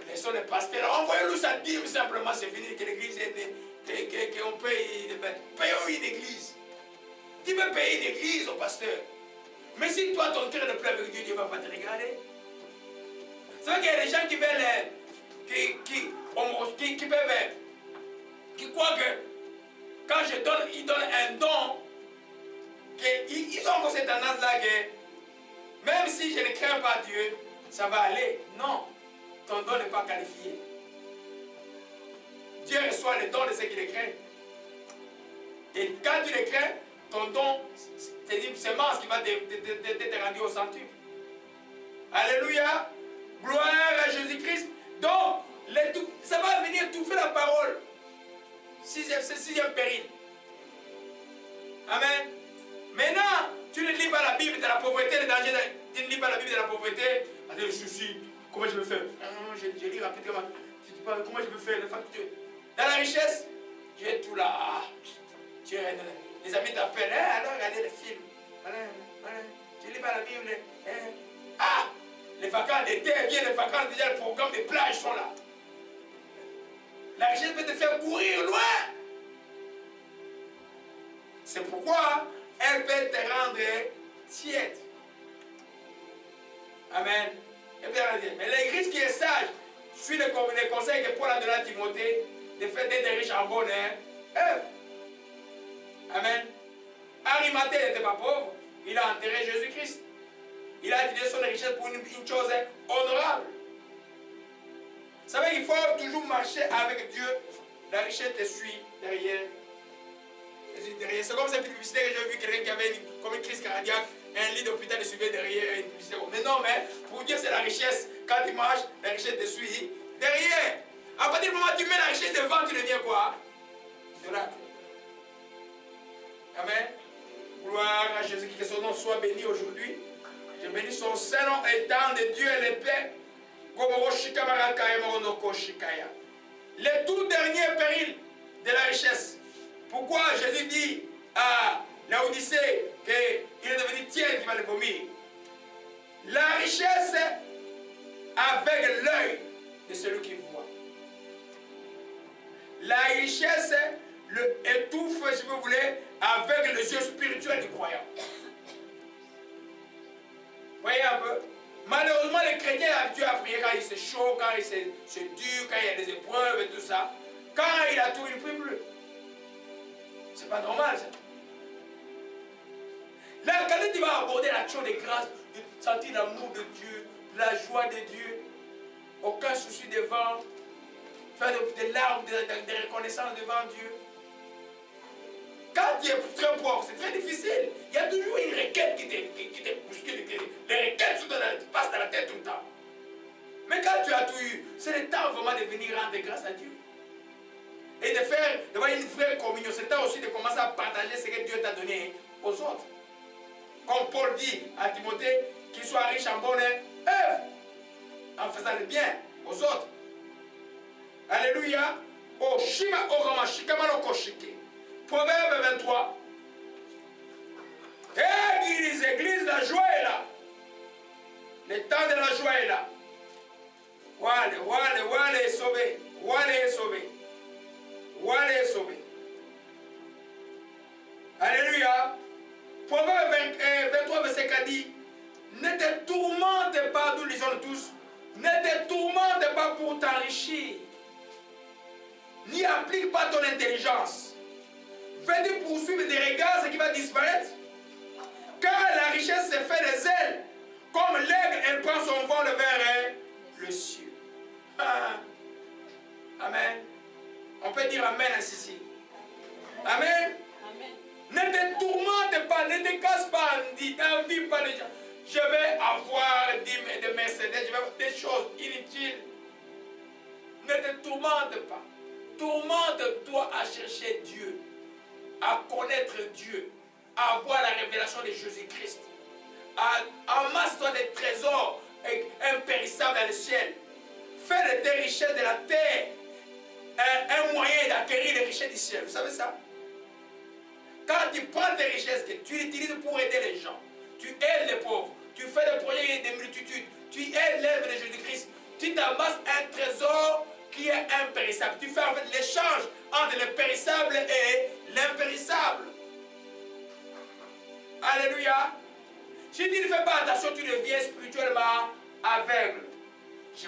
laissons les pasteurs, envoyez-nous sa dîme simplement, c'est fini, que l'église qu'on paye des bêtes. Payons une église. Tu peux payer une église au pasteur. Mais si toi, ton cœur ne plaît avec Dieu, Dieu ne va pas te regarder. C'est vrai qu'il y a des gens qui veulent, qui croient que quand je donne, ils donnent un don, ils ont cette tendance-là que même si je ne crains pas Dieu, ça va aller. Non, ton don n'est pas qualifié. Dieu reçoit les dons de ceux qui les craignent. Et quand tu les crains, ton don, c'est une semence qui va te rendre au centuple. Alléluia. Gloire à Jésus-Christ. Donc, ça va venir étouffer la parole. C'est sixième péril. Amen. Maintenant, tu ne lis pas la Bible de la pauvreté, le danger. Tu ne lis pas la Bible de la pauvreté. Attends, le souci. Comment je vais faire? Je lis rapidement. Comment je vais faire? Dans la richesse, tu es tout là. Les amis t'appellent. Alors regardez le film. Tu ne lis pas la Bible. Les vacances d'été, viennent les vacances, déjà le programme des plages sont là. La richesse peut te faire courir loin. C'est pourquoi elle peut te rendre tiède. Amen. Mais l'église qui est sage suit les conseils que Paul a donné à Timothée de faire d'être riche en bonne œuvre. Amen. Arimathée n'était pas pauvre. Il a enterré Jésus-Christ. Il a utilisé son richesse pour une chose honorable. Vous savez, il faut toujours marcher avec Dieu. La richesse te suit derrière. C'est comme cette publicité que j'ai vu quelqu'un qui avait comme une crise cardiaque, un lit d'hôpital de suivait derrière une publicité. Mais non, mais pour dire c'est la richesse, quand tu marches, la richesse te suit derrière. À partir du moment où tu mets la richesse devant, tu deviens quoi? Miracle. Amen. Gloire à Jésus, que son nom soit béni aujourd'hui. Je bénis son Saint-Nom étant de Dieu et l'épée. Le tout dernier péril de la richesse. Pourquoi Jésus dit à Laodicée qu'il est devenu tiède, qu'il va le vomir? La richesse avec l'œil de celui qui voit. La richesse le étouffe, si vous voulez, avec les yeux spirituels du croyant. Voyez un peu? Malheureusement, les chrétiens habitués à prier quand il c'est chaud, quand il c'est dur, quand il y a des épreuves et tout ça. Quand il a tout, il ne prie plus. C'est pas normal ça. Là, quand tu vas aborder l'action des grâces, de sentir l'amour de Dieu, la joie de Dieu, aucun souci devant, faire des larmes, des reconnaissances devant Dieu. Quand tu es très pauvre, c'est très difficile. Il y a toujours une requête qui te bouscule. Les requêtes passent dans la tête tout le temps. Mais quand tu as tout eu, c'est le temps vraiment de venir rendre grâce à Dieu. Et d'avoir une vraie communion. C'est le temps aussi de commencer à partager ce que Dieu t'a donné aux autres. Comme Paul dit à Timothée, qu'il soit riche en bonne œuvre, en faisant le bien aux autres. Alléluia. Oh, Shima Orama, Shikamano Koshike. Proverbe 23. Église, la joie est là. Le temps de la joie est là. Wale est sauvé. Wale est sauvé. Wale est sauvé. Alléluia. Proverbe 23, verset 4 dit, ne te tourmente pas, nous lisons tous, ne te tourmente pas pour t'enrichir. N'y applique pas ton intelligence. Fais-tu poursuivre des regards ce qui va disparaître. Car la richesse se fait des ailes. Comme l'aigle, elle prend son vol vers le ciel. Amen. On peut dire Amen ainsi. Amen. Amen. Ne te tourmente pas, ne te casse pas, n'envie pas les gens. Je vais avoir des Mercedes, je vais avoir des choses inutiles. Ne te tourmente pas. Tourmente-toi à chercher Dieu, à connaître Dieu, à avoir la révélation de Jésus-Christ. Amasse-toi des trésors impérissables dans le ciel. Fais de tes richesses de la terre un moyen d'acquérir les richesses du ciel. Vous savez ça? Quand tu prends tes richesses, que tu l'utilises pour aider les gens, tu aides les pauvres, tu fais des projets de multitudes, tu aides l'œuvre de Jésus-Christ, tu t'amasses un trésor qui est impérissable. Tu fais en fait l'échange entre le périssable et l'impérissable. Alléluia. Si tu ne fais pas attention, tu deviens spirituellement aveugle.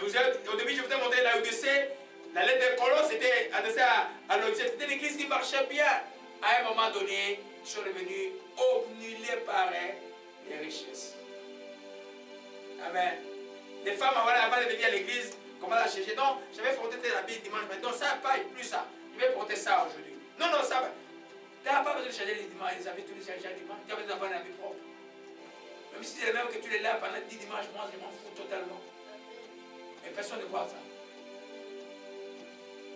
Au début, je vous ai montré la Odyssée. La lettre de Colosse était adressée à l'Odyssée. C'était une église qui marchait bien. À un moment donné, ils sont devenus obnubilés par les richesses. Amen. Les femmes, avant de venir à l'église, commencent à chercher. Donc, je vais porter la Bible dimanche. Mais non, ça paye plus ça. Je vais porter ça aujourd'hui. Non, ça va. Tu n'as pas besoin de changer les dimanches, les habits tous les dimanches. Tu as besoin d'avoir un habit propre. Même si c'est le même que tu les laves pendant 10 dimanches, moi je m'en fous totalement. Mais personne ne voit ça.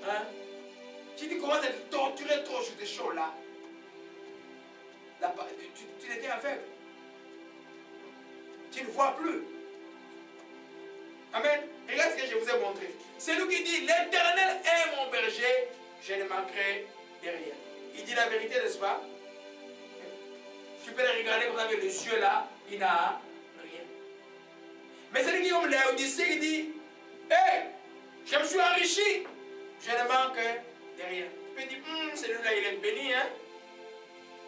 Hein? Si tu commences à te torturer trop sur tes choses là, tu deviens aveugle. Tu ne vois plus. Amen. Regarde ce que je vous ai montré. C'est lui qui dit, l'Éternel est mon berger, je ne manquerai de rien. Il dit la vérité, n'est-ce pas? Tu peux le regarder comme ça avec les yeux là, il n'a rien. Mais c'est lui qui, comme Laodicée, qui dit, hé, je me suis enrichi, je ne manque de rien. Tu peux dire, celui-là, il est béni, hein?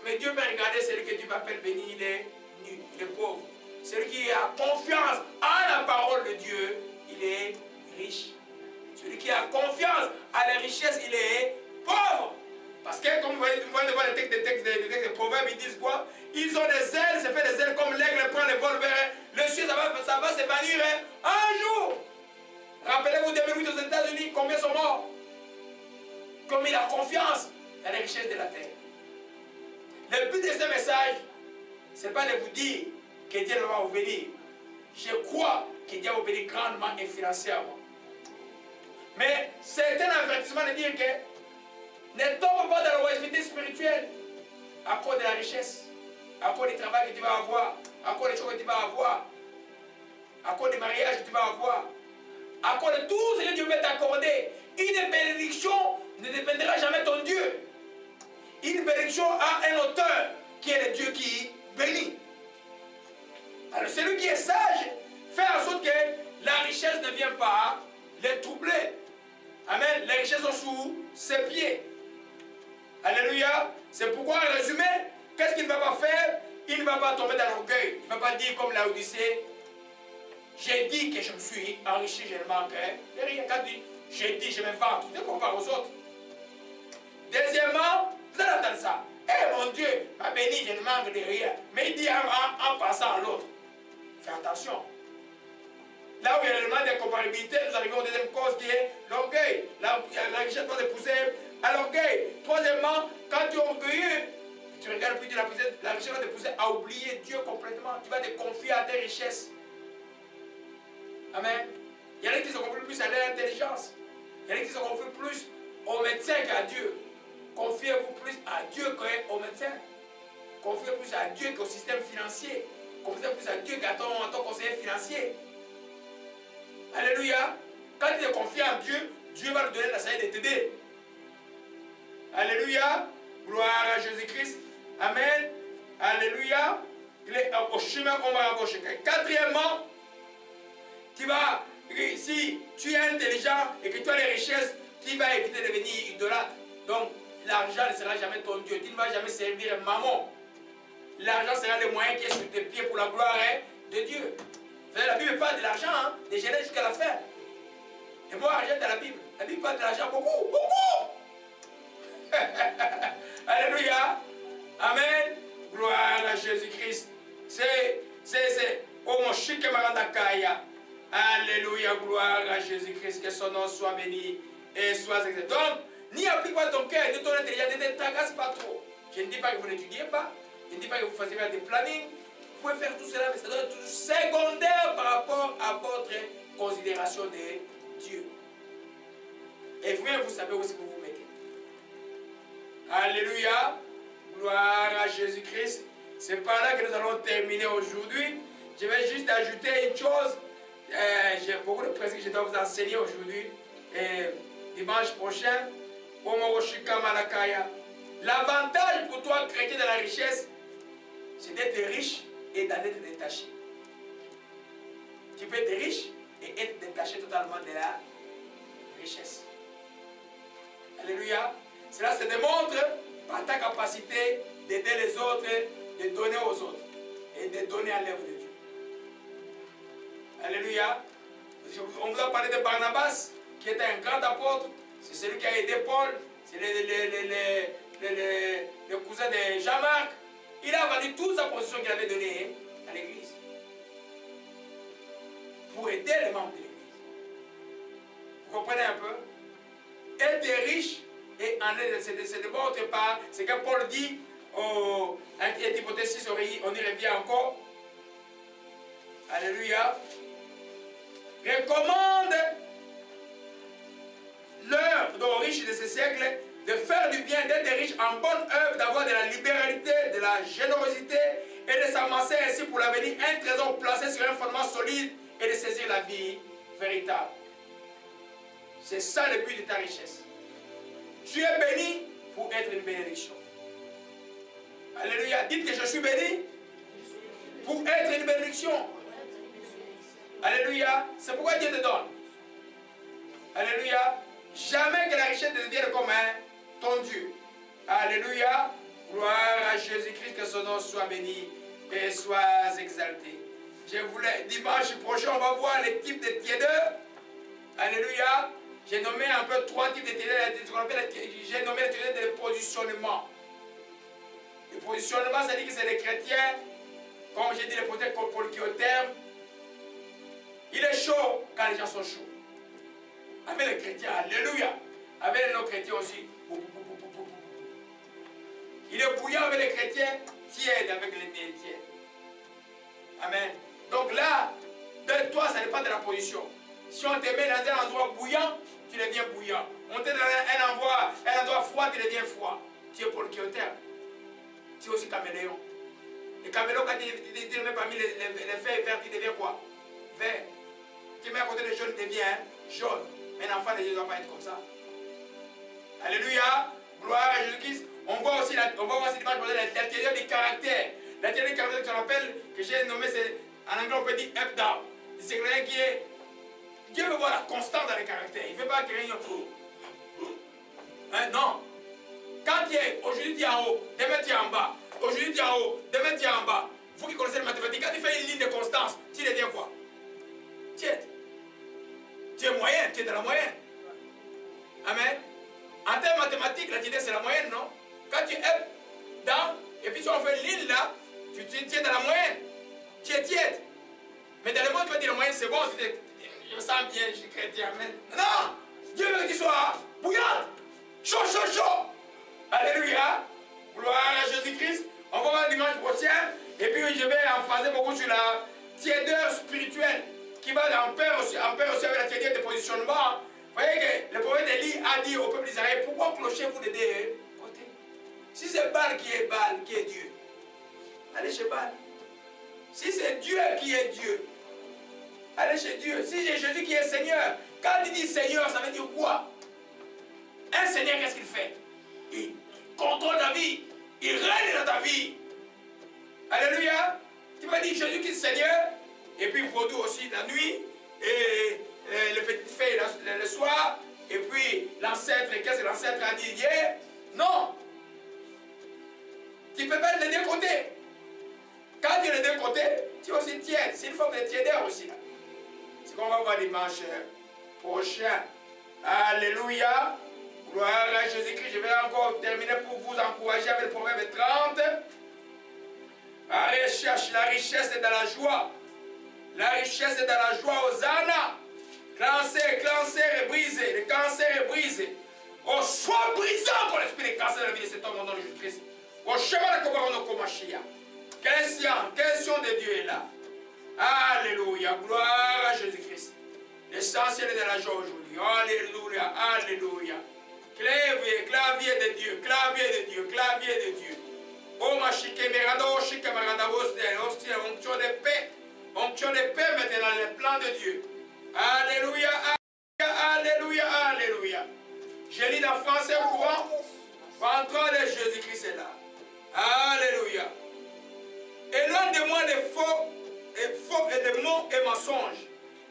Mais Dieu peut regarder celui que tu m'appelles béni, il est nu, il est pauvre. Celui qui a confiance en la parole de Dieu, il est riche. Celui qui a confiance à la richesse, il est pauvre. Parce que, comme vous voyez devant les textes de Proverbes, ils disent quoi? Ils ont des ailes, c'est fait des ailes comme l'aigle prend le vol vers le ciel, ça va s'évanouir un jour. Rappelez-vous 2008 aux États-Unis, combien sont morts? Comme il a confiance dans les richesses de la terre. Le but de ce message, ce n'est pas de vous dire que Dieu va vous bénir. Je crois que Dieu va vous bénir grandement et financièrement. Mais c'est un avertissement de dire que ne tombe pas dans la oisiveté spirituelle à cause de la richesse, à cause du travail que tu vas avoir, à cause des choses que tu vas avoir, à cause des mariages que tu vas avoir, à cause de tout ce que Dieu veut t'accorder. Une bénédiction ne dépendra jamais de ton Dieu. Une bénédiction a un auteur qui est le Dieu qui bénit. Alors celui qui est sage fait en sorte que la richesse ne vient pas les troubler. Amen. Les richesses sont sous ses pieds. Alléluia. C'est pourquoi, en résumé, qu'est-ce qu'il ne va pas faire? Il ne va pas tomber dans l'orgueil. Il ne va pas dire comme Laodicée, j'ai dit que je me suis enrichi, je ne manque de rien. Quand il dit, j'ai dit, je me vante, tu te compares aux autres. Deuxièmement, vous allez entendre ça. Eh mon Dieu, m'a béni, je ne manque de rien. Mais il dit en passant à l'autre. Fais attention. Là où il y a l'élément de comparabilité, nous arrivons au deuxième cause qui est l'orgueil. La richesse va te pousser à l'orgueil. Troisièmement, quand tu es orgueilleux, tu regardes plus de la richesse va te pousser à oublier Dieu complètement. Tu vas te confier à tes richesses. Amen. Il y en a qui se confient plus à leur intelligence. Il y en a qui se confient plus au médecin qu'à Dieu. Confiez-vous plus à Dieu qu'au médecin. Confiez plus à Dieu qu'au système financier. Confiez plus à Dieu qu'à ton conseiller financier. Alléluia. Quand tu te confies en Dieu, Dieu va te donner la sagesse de t'aider. Alléluia. Gloire à Jésus-Christ. Amen. Alléluia. Il est au chemin qu'on va gauche. Quatrièmement, si tu es intelligent et que tu as les richesses, tu vas éviter de devenir idolâtre. Donc, l'argent ne sera jamais ton Dieu. Tu ne vas jamais servir maman. L'argent sera le moyen qui est sur tes pieds pour la gloire de Dieu. La Bible parle de l'argent, hein, de Genèse jusqu'à la fin. Le mot argent dans la Bible. La Bible parle de l'argent beaucoup, beaucoup. Alléluia. Amen. Gloire à Jésus-Christ. C'est oh mon chic marandakaya. Alléluia. Gloire à Jésus-Christ. Que son nom soit béni et soit exalté. Donc, n'y applique pas ton cœur, ni ton intelligence, ne t'agace pas trop. Je ne dis pas que vous n'étudiez pas. Je ne dis pas que vous fassiez des plannings. Vous pouvez faire tout cela, mais ça doit être tout secondaire par rapport à votre considération de Dieu. Et vous savez où est-ce que vous vous mettez. Alléluia. Gloire à Jésus-Christ. C'est par là que nous allons terminer aujourd'hui. Je vais juste ajouter une chose. J'ai beaucoup de principes que je dois vous enseigner aujourd'hui. Et dimanche prochain, Omoroshika Malakaya. L'avantage pour toi, chrétien, de la richesse, c'est d'être riche et d'en être détaché. Tu peux être riche et être détaché totalement de la richesse. Alléluia. Cela se démontre par ta capacité d'aider les autres, de donner aux autres et de donner à l'œuvre de Dieu. Alléluia. On vous a parlé de Barnabas, qui était un grand apôtre. C'est celui qui a aidé Paul. C'est le cousin de Jean-Marc. Il a vendu toute sa position qu'il avait donnée à l'église pour aider les membres de l'église. Vous comprenez un peu? Être riche et en aide, c'est de votre part. C'est que Paul dit au Timothée 6, on y revient encore. Alléluia. Recommande l'œuvre aux riches de ce siècle de faire du bien, d'être riche en bonne œuvre, d'avoir de la libéralité, de la générosité et de s'amasser ainsi pour l'avenir un trésor placé sur un fondement solide et de saisir la vie véritable. C'est ça le but de ta richesse. Tu es béni pour être une bénédiction. Alléluia. Dites que je suis béni pour être une bénédiction. Alléluia. C'est pourquoi Dieu te donne. Alléluia. Jamais que la richesse devienne comme ton Dieu. Alléluia. Gloire à Jésus-Christ, que son nom soit béni et soit exalté. Je voulais, dimanche prochain, on va voir les types de tièdeurs. Alléluia. J'ai nommé un peu 3 types de tièdeurs. J'ai nommé les tièdeurs de positionnement. Le positionnement, ça dit que c'est les chrétiens, comme j'ai dit, les polythéothermes. Il est chaud quand les gens sont chauds. Avec les chrétiens, alléluia. Avec les non-chrétiens aussi. Il est bouillant avec les chrétiens, tiède avec les tièdes. Amen. Donc là, de toi, ça dépend de la position. Si on te met dans un endroit bouillant, tu deviens bouillant. On te met dans un endroit froid, tu deviens froid. Tu es polythéotherme. Tu es aussi caméléon. Les caméléons, quand tu le mets parmi les feuilles vertes, tu deviens quoi? Vert. Tu mets à côté des jaunes, tu deviens jaune. Mais un enfant de Dieu ne doit pas être comme ça. Alléluia. Gloire à Jésus-Christ. On voit aussi dimanche la théorie du caractère. La théorie du caractère que je rappelle, que j'ai nommé, c'est en anglais on peut dire up down. C'est quelqu'un qui est. Dieu veut voir la constance dans les caractères. Il ne veut pas créer une. Hein, non. Quand tu es, aujourd'hui tu es en haut, demain tu es en bas. Aujourd'hui tu es en haut, demain tu es en bas. Vous qui connaissez les mathématiques, quand tu fais une ligne de constance, tu deviens quoi? Tiède. Tu es moyenne, tu es dans la moyenne. Amen. En termes mathématiques, la tiède c'est la moyenne, non? Quand tu es up, down, et puis tu en fais une ligne là, tu es dans la moyenne. Tu es tiède. Mais dans le monde, tu vas dire la moyenne c'est bon, je me sens bien, je suis chrétien. Amen. Non! Dieu veut que tu sois bouillante. Chaud, chaud, chaud. Alléluia. Gloire à Jésus-Christ. On va voir dimanche prochain. Et puis je vais emphaser beaucoup sur la tiédeur spirituelle qui va en pair aussi avec la tiédeur de positionnement. Vous voyez que le prophète Élie a dit au peuple d'Israël, pourquoi clochez-vous de deux côtés? Si c'est Baal, qui est Dieu, allez chez Baal. Si c'est Dieu qui est Dieu, allez chez Dieu. Si c'est Jésus qui est Seigneur, quand il dit Seigneur, ça veut dire quoi? Un Seigneur, qu'est-ce qu'il fait? Il contrôle ta vie. Il règne dans ta vie. Alléluia. Tu vas dire Jésus qui est Seigneur. Et puis vaudou aussi la nuit. Et les petites fées le soir. Et puis l'ancêtre, qu'est-ce que l'ancêtre a dit hier? Non. Tu ne peux pas être des deux côtés. Quand tu es des deux côtés, tu es aussi tiède. C'est une forme de tiédeur aussi. C'est ce qu'on va voir dimanche prochain. Alléluia. Gloire à Jésus-Christ. Je vais encore terminer pour vous encourager avec le proverbe 30. La richesse est dans la joie. La richesse est dans la joie. Hosanna. Cancer est brisé. Le cancer est brisé. Oh, sois brisant pour l'esprit de cancer de la vie de cet homme au nom de Jésus-Christ. Oh, chemin de Kobarono Komashia. Quel sion de Dieu est là. Alléluia. Gloire à Jésus-Christ. L'essentiel est de la joie aujourd'hui. Alléluia. Alléluia. Clavier de Dieu, clavier de Dieu, clavier de Dieu. Oh ma chique, merado, chique, marada, onction de paix maintenant dans le plan de Dieu. Alléluia, alléluia, alléluia. Je lis dans français courant, ventre de Jésus-Christ est là. Alléluia. Éloigne de moi des faux et des mots et mensonges.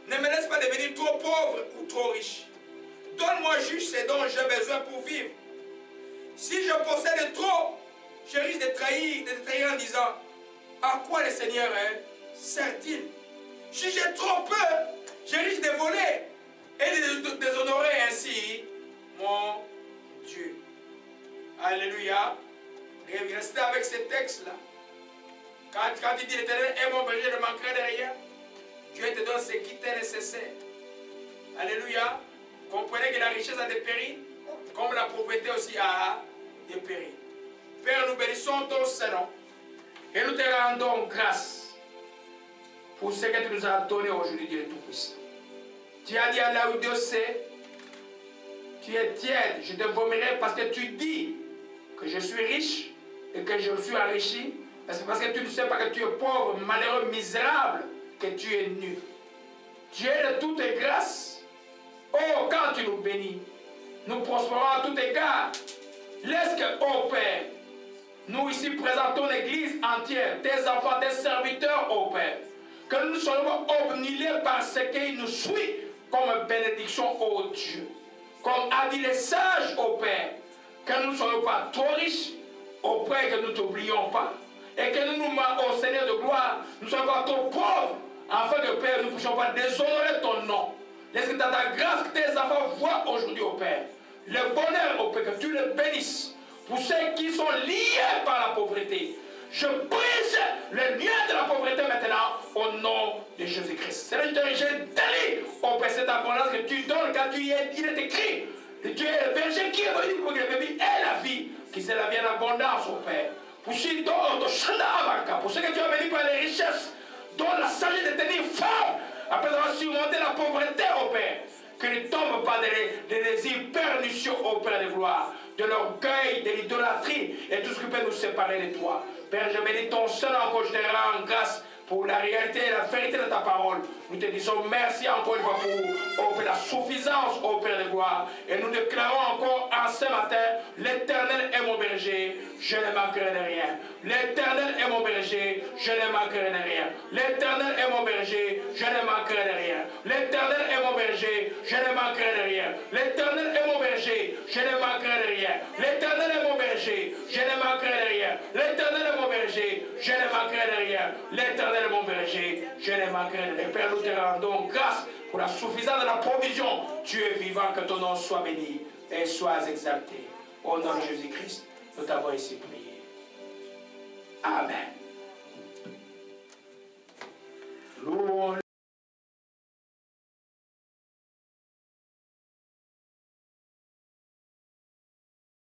Ne me laisse pas devenir trop pauvre ou trop riche. Donne-moi juste ce dont j'ai besoin pour vivre. Si je possède trop, je risque de trahir en disant, à quoi le Seigneur sert-il? Si j'ai trop peur, je risque de voler et de déshonorer ainsi mon Dieu. Alléluia. Restez avec ce texte-là. Quand il dit l'Éternel est mon berger, je ne manquerai de rien. Dieu te donne ce qui t'est nécessaire. Alléluia. Comprenez que la richesse a des périls, comme la pauvreté aussi a des périls. Père, nous bénissons ton Saint-Nom et nous te rendons grâce pour ce que tu nous as donné aujourd'hui, Dieu Tout-Puissant. Tu as dit à Laodicée, tu es tiède, je te vomirai parce que tu dis que je suis riche et que je suis enrichi, c'est parce que tu ne sais pas que tu es pauvre, malheureux, misérable, que tu es nu. Tu es de toutes tes grâces. Oh, quand tu nous bénis, nous prospérons à tout égard. Laisse que, oh Père, nous ici présents ton Église entière, tes enfants, tes serviteurs, oh Père, que nous soyons obnubilés par ce qu'il nous suit comme bénédiction, oh Dieu. Comme a dit les sages, oh Père, que nous ne soyons pas trop riches, oh Père, que nous ne t'oublions pas, et que nous nous mettons au Seigneur de gloire, nous ne soyons pas trop pauvres, afin que, Père, nous ne puissions pas déshonorer ton nom. Laisse que dans ta grâce, que tes enfants voient aujourd'hui, oh Père, le bonheur, oh Père, que tu les bénisses pour ceux qui sont liés par la pauvreté. Je brise le lien de la pauvreté maintenant au nom de Jésus-Christ. Seigneur, je délie, oh Père, cette abondance que tu donnes quand il est écrit. Tu es le berger qui est venu pour que le bébé ait la vie, qui c'est la vie en abondance, oh Père. Pour ceux qui tu as béni par les richesses, dont la sagesse de tenir fort, après avoir surmonté la pauvreté, oh Père, que ne tombe pas des désirs pernicieux, oh Père de gloire, de l'orgueil, de l'idolâtrie et tout ce qui peut nous séparer de toi. Père, je bénis ton Seigneur encore, je te rends grâce pour la réalité et la vérité de ta parole. Nous te disons merci encore une fois pour, oh Père, la suffisance, oh Père de gloire. Et nous déclarons encore en ce matin, l'Éternel est mon berger, je ne manquerai de rien. L'Éternel est mon berger, je ne manquerai de rien. L'Éternel est mon berger, je ne manquerai de rien. L'Éternel est mon berger, je ne manquerai de rien. L'Éternel est mon berger, je ne manquerai de rien. L'Éternel est mon berger, je ne manquerai de rien. L'Éternel est mon berger, je ne manquerai de rien. L'Éternel est mon berger, je ne manquerai de rien. Père, nous te rendons grâce pour la suffisance de la provision. Tu es vivant, que ton nom soit béni et sois exalté. Au nom de Jésus-Christ, nous t'avons ici prié. Amen.